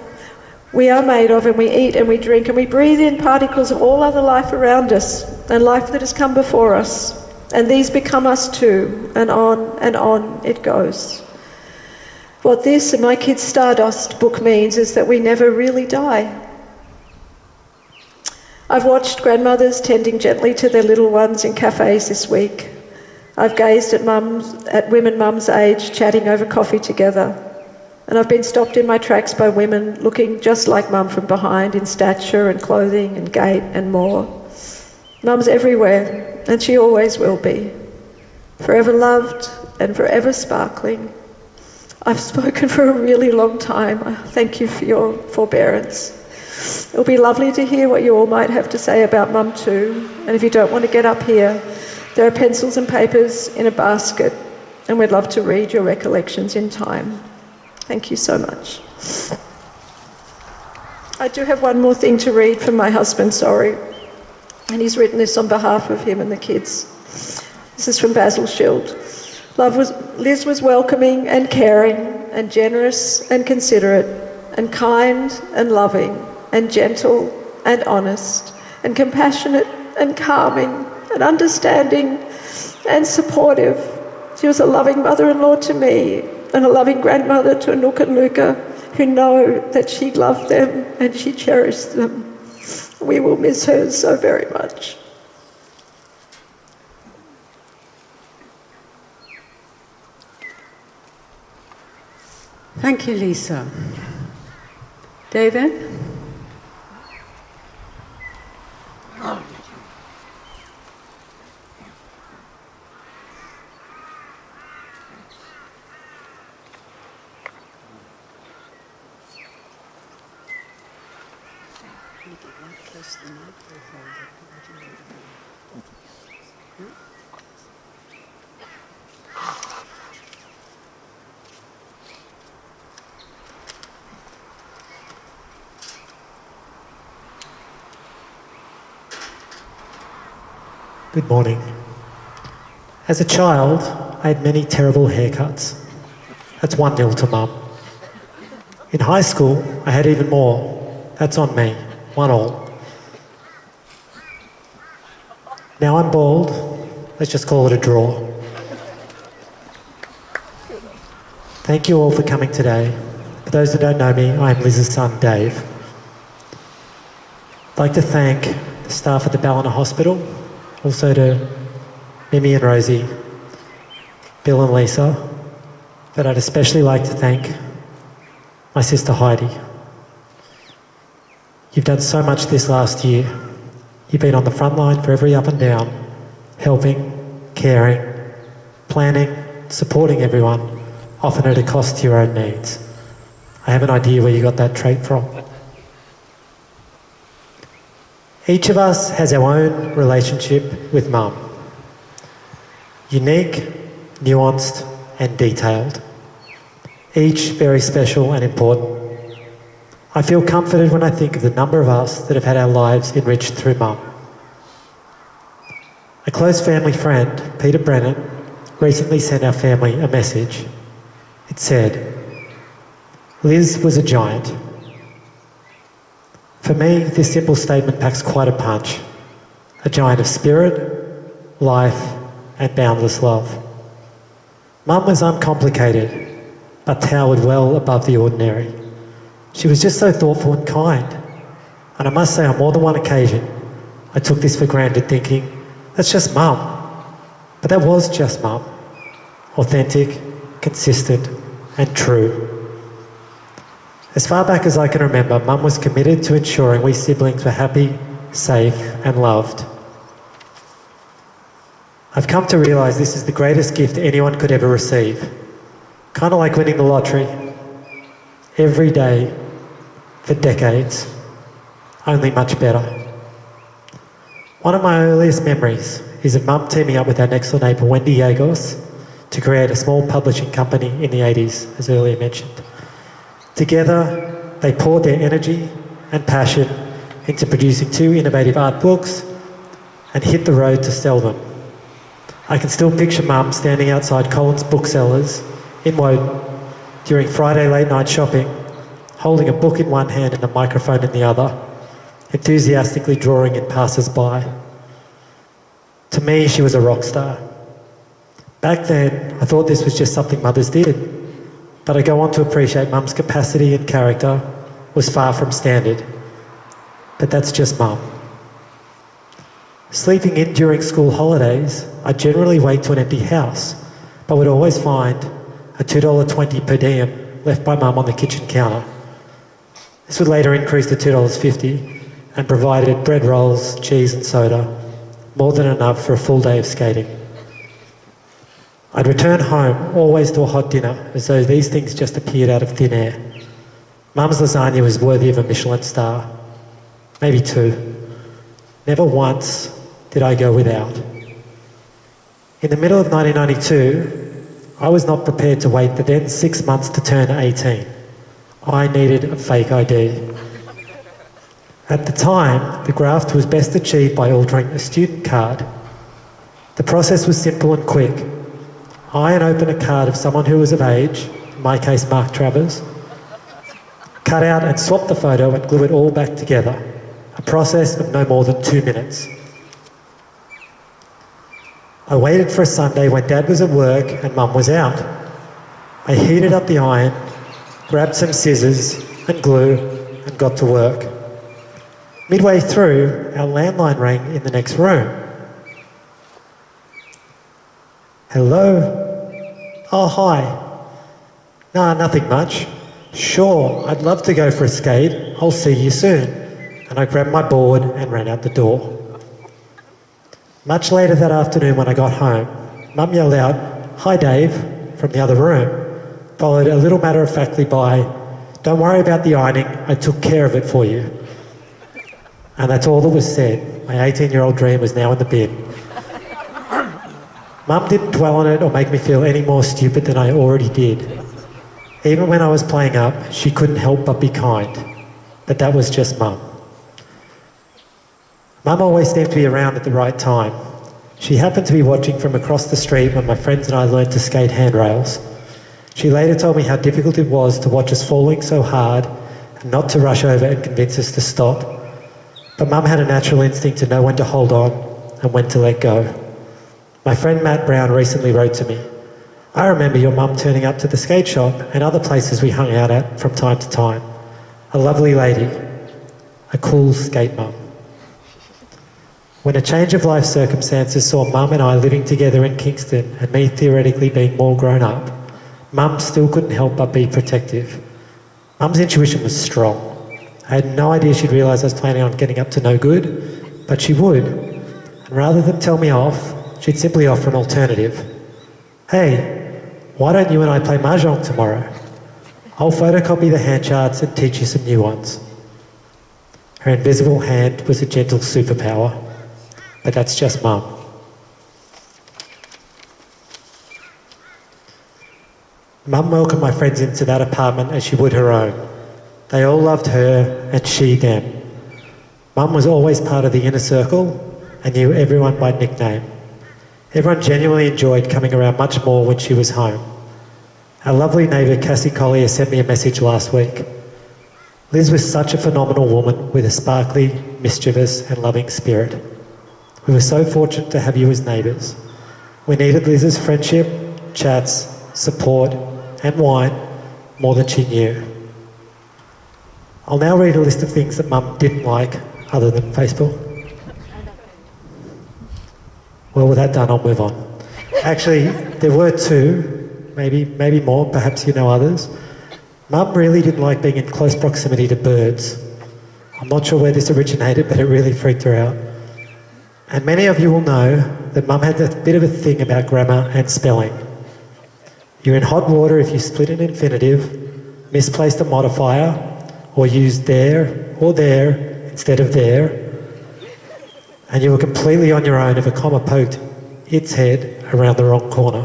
We are made of, and we eat and we drink, and we breathe in particles of all other life around us, and life that has come before us. And these become us too, and on it goes. What this and my kids' Stardust book means is that we never really die. I've watched grandmothers tending gently to their little ones in cafes this week. I've gazed at women mums' age chatting over coffee together. And I've been stopped in my tracks by women looking just like Mum from behind in stature and clothing and gait and more. Mum's everywhere, and she always will be. Forever loved and forever sparkling. I've spoken for a really long time. Thank you for your forbearance. It'll be lovely to hear what you all might have to say about Mum too. And if you don't want to get up here, there are pencils and papers in a basket, and we'd love to read your recollections in time. Thank you so much. I do have one more thing to read from my husband, sorry. And he's written this on behalf of him and the kids. This is from Basil Schild. Liz was welcoming and caring and generous and considerate and kind and loving and gentle and honest and compassionate and calming and understanding and supportive. She was a loving mother-in-law to me and a loving grandmother to Anouk and Luca, who know that she loved them and she cherished them. We will miss her so very much. Thank you, Lisa. David? Good morning. As a child, I had many terrible haircuts. That's 1-0 to Mum. In high school, I had even more. That's on me. 1-1. Now I'm bald. Let's just call it a draw. Thank you all for coming today. For those who don't know me, I am Liz's son, Dave. I'd like to thank the staff at the Ballina Hospital, also to Mimi and Rosie, Bill and Lisa, but I'd especially like to thank my sister Heidi. You've done so much this last year. You've been on the front line for every up and down, helping, caring, planning, supporting everyone, often at a cost to your own needs. I have an idea where you got that trait from. Each of us has our own relationship with Mum. Unique, nuanced and detailed. Each very special and important. I feel comforted when I think of the number of us that have had our lives enriched through Mum. A close family friend, Peter Brennan, recently sent our family a message. It said, "Liz was a giant." For me, this simple statement packs quite a punch. A giant of spirit, life, and boundless love. Mum was uncomplicated, but towered well above the ordinary. She was just so thoughtful and kind. And I must say, on more than one occasion, I took this for granted thinking, that's just Mum. But that was just Mum. Authentic, consistent, and true. As far back as I can remember, Mum was committed to ensuring we siblings were happy, safe, and loved. I've come to realise this is the greatest gift anyone could ever receive. Kind of like winning the lottery. Every day, for decades, only much better. One of my earliest memories is of Mum teaming up with our next door neighbour Wendy Yagos to create a small publishing company in the 80s, as earlier mentioned. Together, they poured their energy and passion into producing 2 innovative art books and hit the road to sell them. I can still picture Mum standing outside Collins Booksellers in Woden during Friday late night shopping, holding a book in one hand and a microphone in the other, enthusiastically drawing in passers-by. To me, she was a rock star. Back then, I thought this was just something mothers did. But I go on to appreciate Mum's capacity and character was far from standard. But that's just Mum. Sleeping in during school holidays, I generally wake to an empty house, but would always find a $2.20 per diem left by Mum on the kitchen counter. This would later increase to $2.50 and provided bread rolls, cheese and soda, more than enough for a full day of skating. I'd return home, always to a hot dinner, as though these things just appeared out of thin air. Mum's lasagna was worthy of a Michelin star. Maybe 2. Never once did I go without. In the middle of 1992, I was not prepared to wait the then 6 months to turn 18. I needed a fake ID. At the time, the graft was best achieved by altering a student card. The process was simple and quick. I open a card of someone who was of age, in my case Mark Travers, cut out and swap the photo and glue it all back together, a process of no more than 2 minutes. I waited for a Sunday when Dad was at work and Mum was out. I heated up the iron, grabbed some scissors and glue and got to work. Midway through, our landline rang in the next room. Hello? Oh, hi. Nah, nothing much. Sure, I'd love to go for a skate. I'll see you soon. And I grabbed my board and ran out the door. Much later that afternoon when I got home, Mum yelled out, "Hi Dave," from the other room, followed a little matter-of-factly by, "Don't worry about the ironing, I took care of it for you." And that's all that was said. My 18-year-old dream was now in the bin. Mum didn't dwell on it or make me feel any more stupid than I already did. Even when I was playing up, she couldn't help but be kind. But that was just Mum. Mum always seemed to be around at the right time. She happened to be watching from across the street when my friends and I learned to skate handrails. She later told me how difficult it was to watch us falling so hard and not to rush over and convince us to stop. But Mum had a natural instinct to know when to hold on and when to let go. My friend Matt Brown recently wrote to me, "I remember your mum turning up to the skate shop and other places we hung out at from time to time. A lovely lady. A cool skate mum." When a change of life circumstances saw Mum and I living together in Kingston and me theoretically being more grown up, Mum still couldn't help but be protective. Mum's intuition was strong. I had no idea she'd realise I was planning on getting up to no good, but she would. And rather than tell me off, she'd simply offer an alternative. "Hey, why don't you and I play Mahjong tomorrow? I'll photocopy the hand charts and teach you some new ones." Her invisible hand was a gentle superpower, but that's just Mum. Mum welcomed my friends into that apartment as she would her own. They all loved her and she them. Mum was always part of the inner circle and knew everyone by nickname. Everyone genuinely enjoyed coming around much more when she was home. Our lovely neighbour Cassie Collier sent me a message last week. "Liz was such a phenomenal woman with a sparkly, mischievous and loving spirit. We were so fortunate to have you as neighbours. We needed Liz's friendship, chats, support and wine more than she knew." I'll now read a list of things that Mum didn't like other than Facebook. Well, with that done, I'll move on. Actually, there were two, maybe more, perhaps you know others. Mum really didn't like being in close proximity to birds. I'm not sure where this originated, but it really freaked her out. And many of you will know that Mum had a bit of a thing about grammar and spelling. You're in hot water if you split an infinitive, misplaced a modifier, or used there or there instead of there, and you were completely on your own if a comma poked its head around the wrong corner.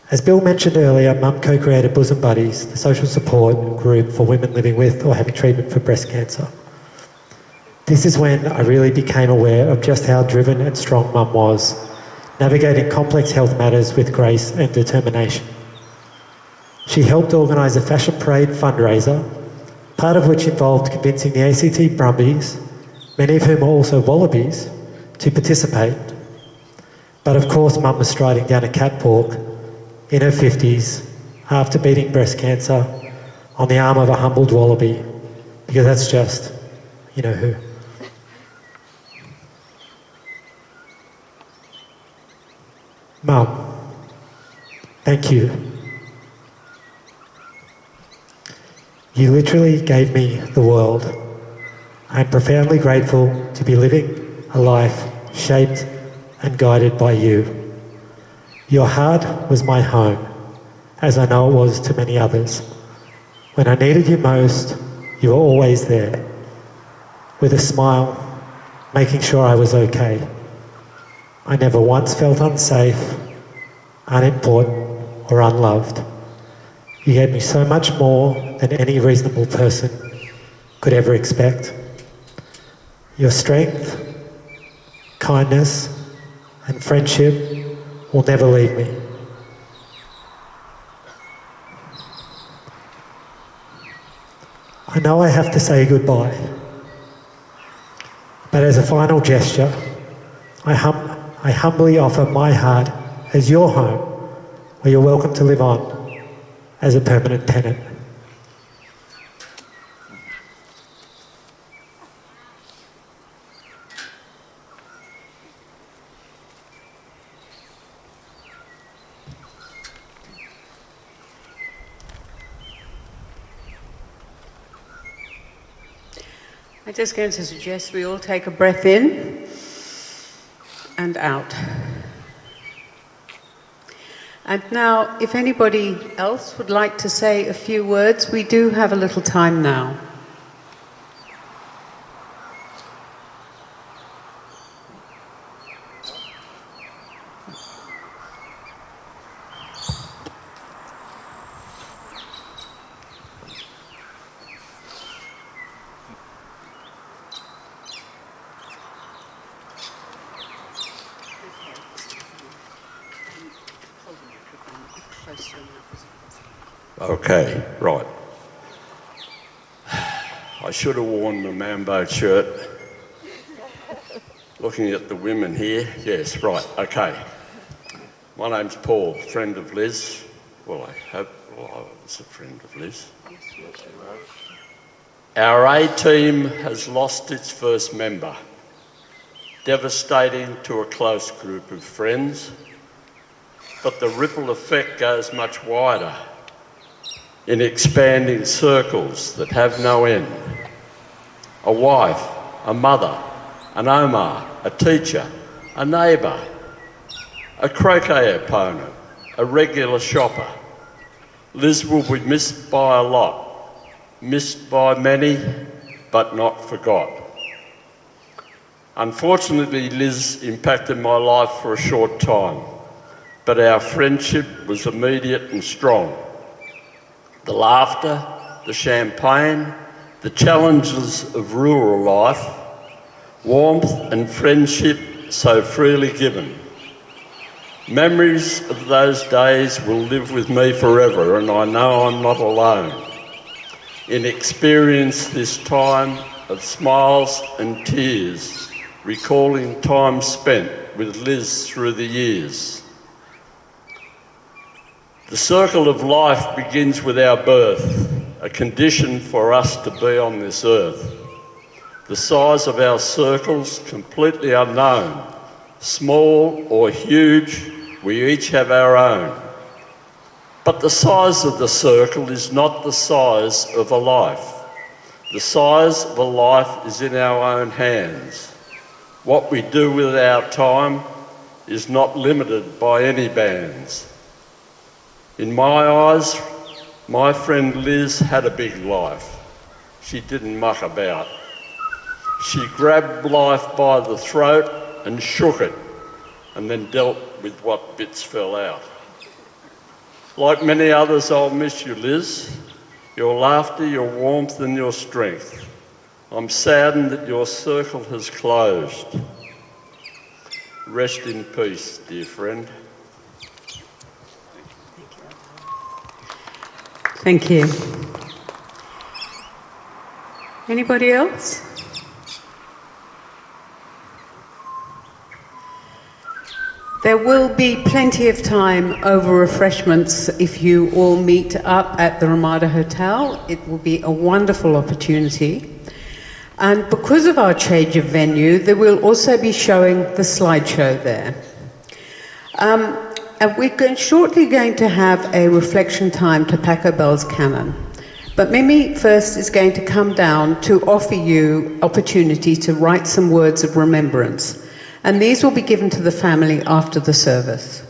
As Bill mentioned earlier, Mum co-created Bosom Buddies, the social support group for women living with or having treatment for breast cancer. This is when I really became aware of just how driven and strong Mum was, navigating complex health matters with grace and determination. She helped organise a fashion parade fundraiser, part of which involved convincing the ACT Brumbies, many of whom are also Wallabies, to participate. But of course Mum was striding down a catwalk in her 50s after beating breast cancer on the arm of a humbled Wallaby, because that's just, you know who. Mum, thank you. You literally gave me the world. I'm profoundly grateful to be living a life shaped and guided by you. Your heart was my home, as I know it was to many others. When I needed you most, you were always there, with a smile, making sure I was okay. I never once felt unsafe, unimportant, or unloved. You gave me so much more than any reasonable person could ever expect. Your strength, kindness, and friendship will never leave me. I know I have to say goodbye, but as a final gesture, I humbly offer my heart as your home, where you're welcome to live on as a permanent tenant. I'm just going to suggest we all take a breath in and out. And now, if anybody else would like to say a few words, we do have a little time now. Okay, right. I should have worn the Mambo shirt. Looking at the women here, yes, right, okay. My name's Paul, friend of Liz. Well, I hope I was a friend of Liz. Our A team has lost its first member, devastating to a close group of friends, but the ripple effect goes much wider in expanding circles that have no end. A wife, a mother, an Omar, a teacher, a neighbour, a croquet opponent, a regular shopper. Liz will be missed by a lot, missed by many, but not forgot. Unfortunately, Liz impacted my life for a short time, but our friendship was immediate and strong. The laughter, the champagne, the challenges of rural life, warmth and friendship so freely given. Memories of those days will live with me forever, and I know I'm not alone in experience this time of smiles and tears, recalling time spent with Liz through the years. The circle of life begins with our birth, a condition for us to be on this earth. The size of our circles completely unknown, small or huge, we each have our own. But the size of the circle is not the size of a life. The size of a life is in our own hands. What we do with our time is not limited by any bands. In my eyes, my friend Liz had a big life. She didn't muck about. She grabbed life by the throat and shook it, and then dealt with what bits fell out. Like many others, I'll miss you, Liz. Your laughter, your warmth and your strength. I'm saddened that your circle has closed. Rest in peace, dear friend. Thank you. Anybody else? There will be plenty of time over refreshments if you all meet up at the Ramada Hotel. It will be a wonderful opportunity. And because of our change of venue, they will also be showing the slideshow there. And we're shortly going to have a reflection time to Paco Bell's canon. But Mimi first is going to come down to offer you opportunity to write some words of remembrance. And these will be given to the family after the service.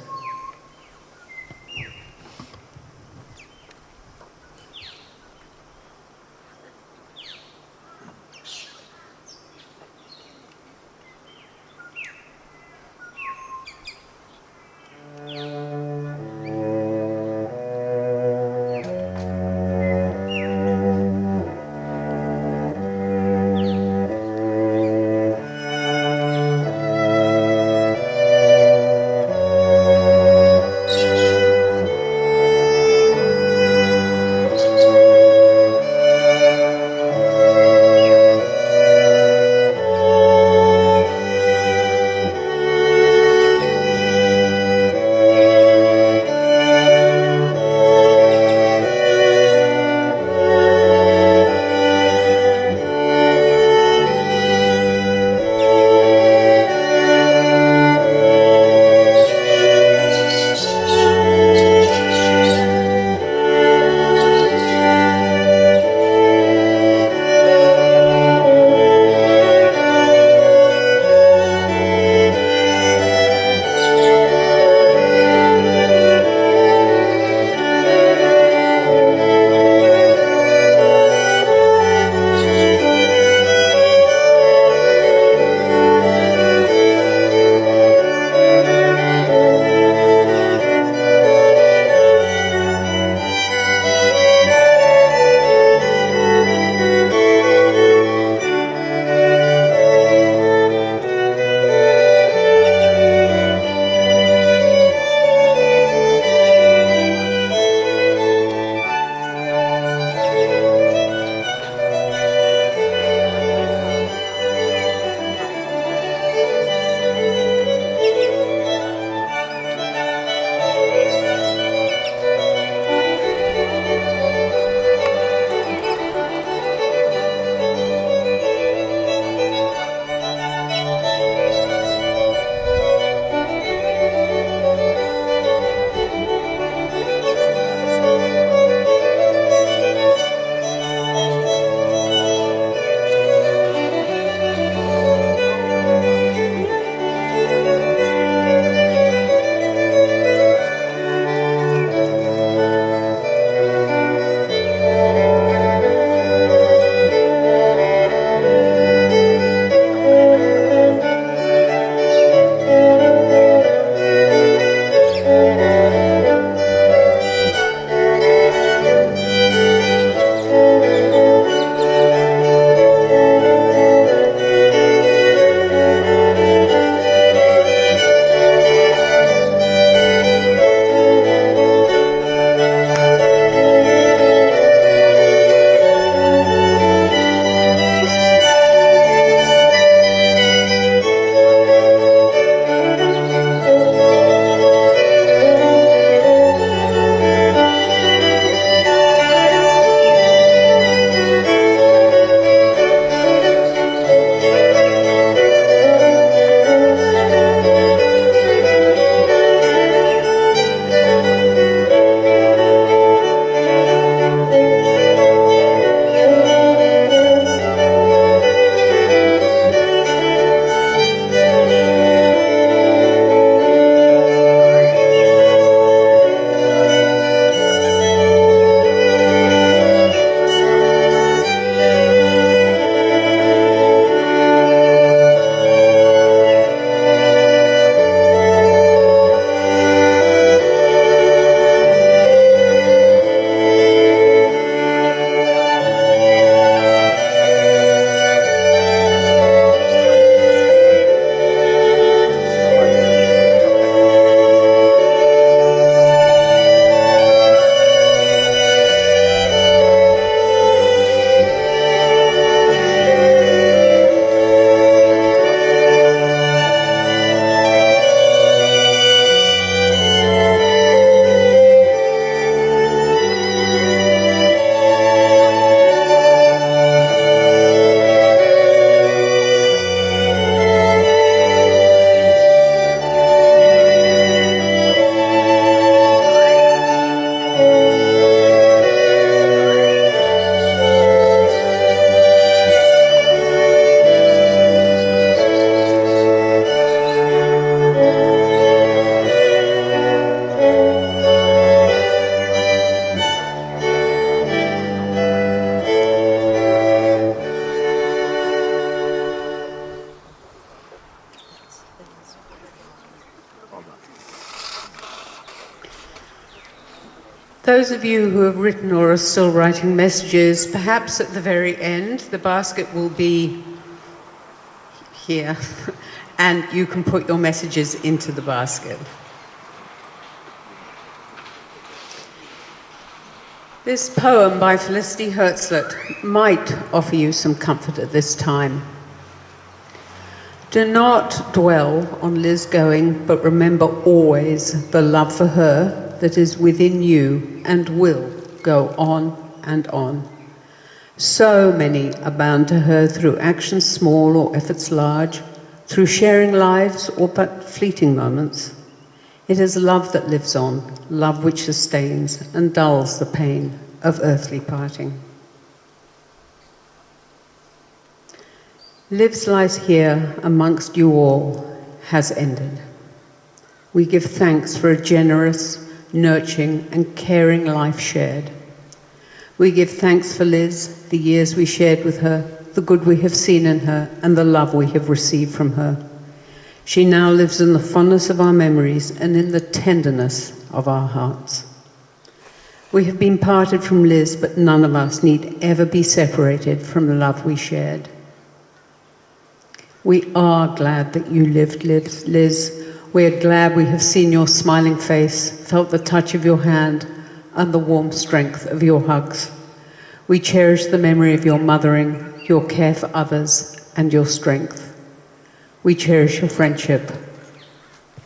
Those of you who have written or are still writing messages, perhaps at the very end, the basket will be here, and you can put your messages into the basket. This poem by Felicity Herzlet might offer you some comfort at this time. Do not dwell on Liz going, but remember always the love for her that is within you and will go on and on. So many are bound to her through actions small or efforts large, through sharing lives or but fleeting moments. It is love that lives on, love which sustains and dulls the pain of earthly parting. Liv's life here amongst you all has ended. We give thanks for a generous, nurturing and caring life shared. We give thanks for Liz, the years we shared with her, the good we have seen in her, and the love we have received from her. She now lives in the fondness of our memories and in the tenderness of our hearts. We have been parted from Liz, but none of us need ever be separated from the love we shared. We are glad that you lived, Liz. We are glad we have seen your smiling face, felt the touch of your hand, and the warm strength of your hugs. We cherish the memory of your mothering, your care for others, and your strength. We cherish your friendship,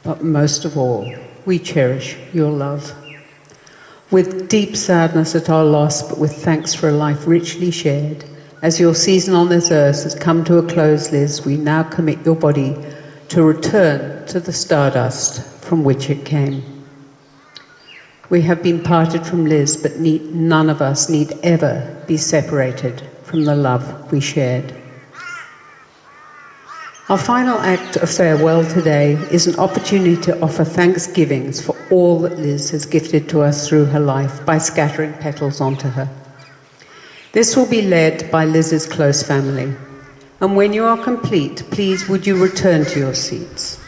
but most of all, we cherish your love. With deep sadness at our loss, but with thanks for a life richly shared, as your season on this earth has come to a close, Liz, we now commit your body to return to the stardust from which it came. We have been parted from Liz, but none of us need ever be separated from the love we shared. Our final act of farewell today is an opportunity to offer thanksgivings for all that Liz has gifted to us through her life by scattering petals onto her. This will be led by Liz's close family. And when you are complete, please would you return to your seats.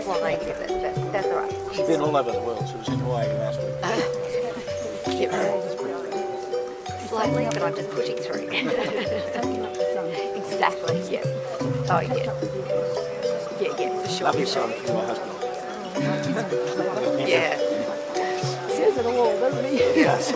flying, that's all right. She's been all over the world. She was in Hawaii last week. Slightly, but I'm just pushing through. Exactly, yes. Oh, yes. Yeah, for sure. Lovely For sure. son for your husband. Yeah. Says it all, doesn't he? Yes.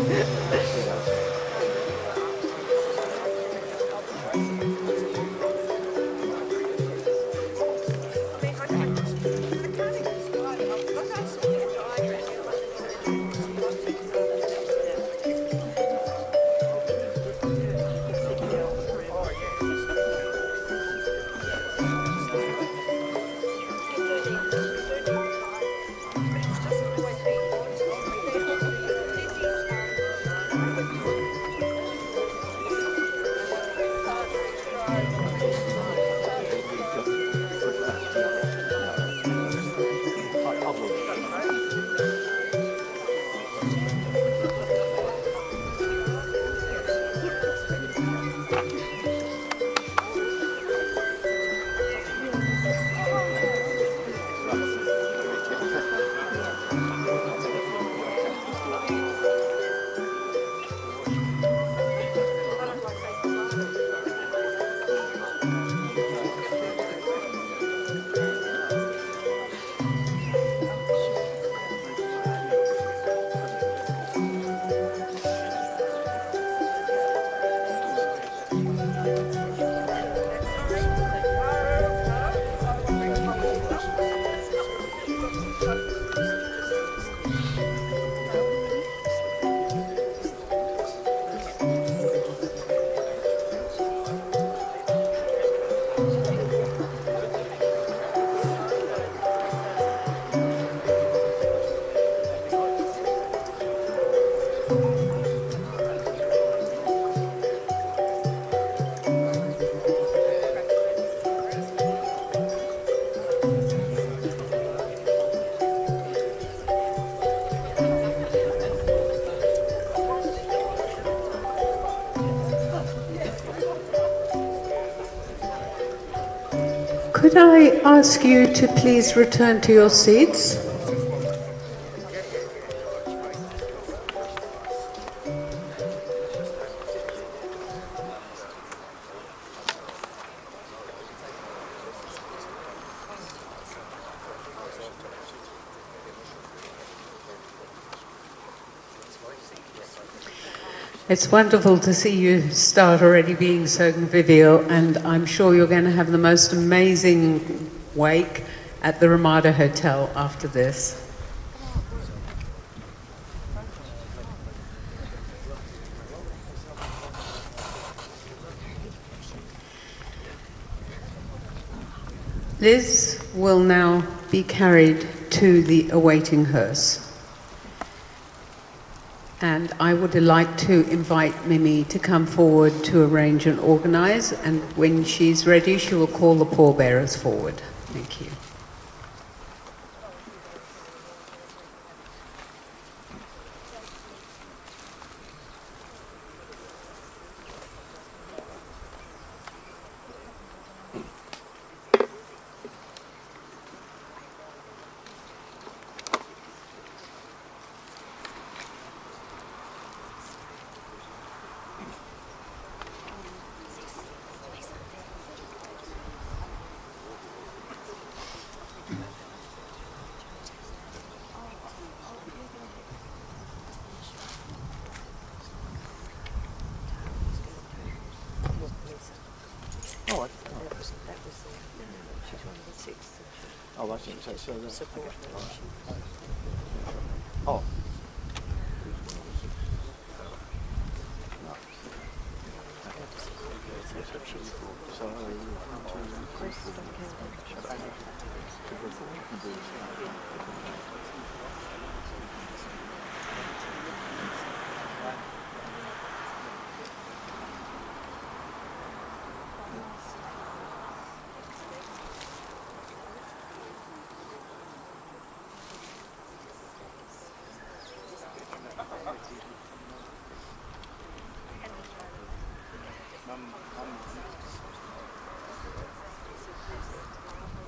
Could I ask you to please return to your seats? It's wonderful to see you start already being so convivial, and I'm sure you're going to have the most amazing wake at the Ramada Hotel after this. Liz will now be carried to the awaiting hearse. And I would like to invite Mimi to come forward to arrange and organise, and when she's ready, she will call the pallbearers forward. Thank you. Oh, I think so. Oh.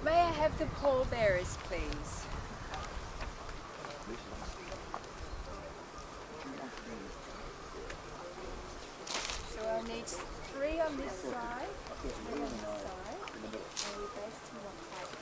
May I have the pallbearers, please. So I'll need 3 on this side, 3 on this side, and we both come up like that.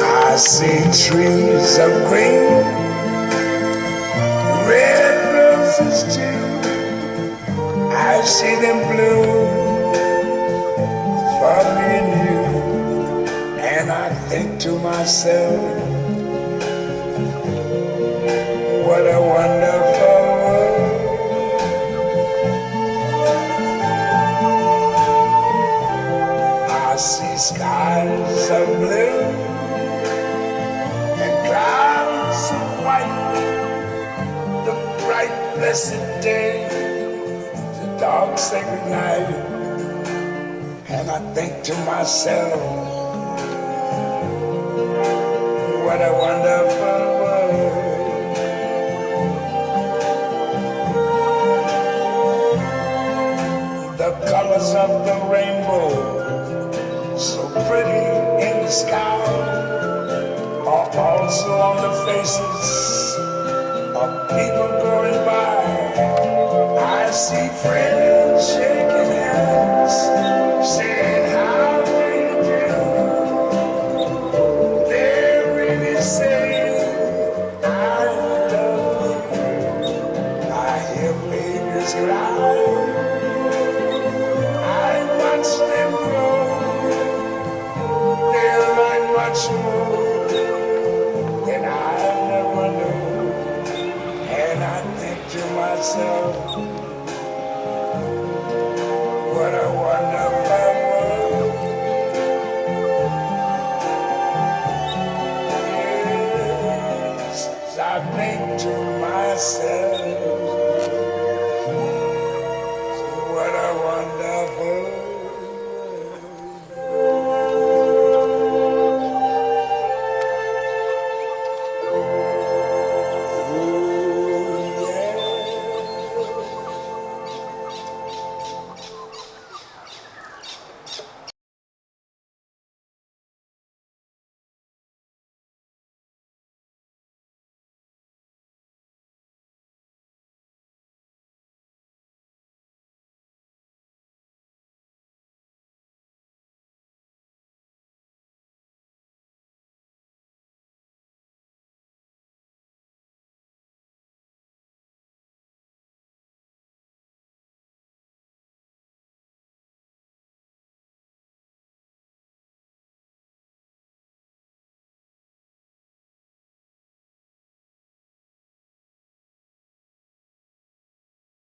I see trees of green, red roses too. I see them bloom for me and you. And I think to myself, what a wonderful world. I see skies of blue and clouds of white, the bright blessed day, the dark sacred night. And I think to myself, what a wonderful world. The colors of the rainbow, so pretty in the sky, are also on the faces of people going by. I see friends shaking hands, saying how do you do. They're really saying I love you. I hear babies cry, I watch them grow. They're like much more than I never knew. And I think to myself, what a wonderful world. Yes, I think to myself,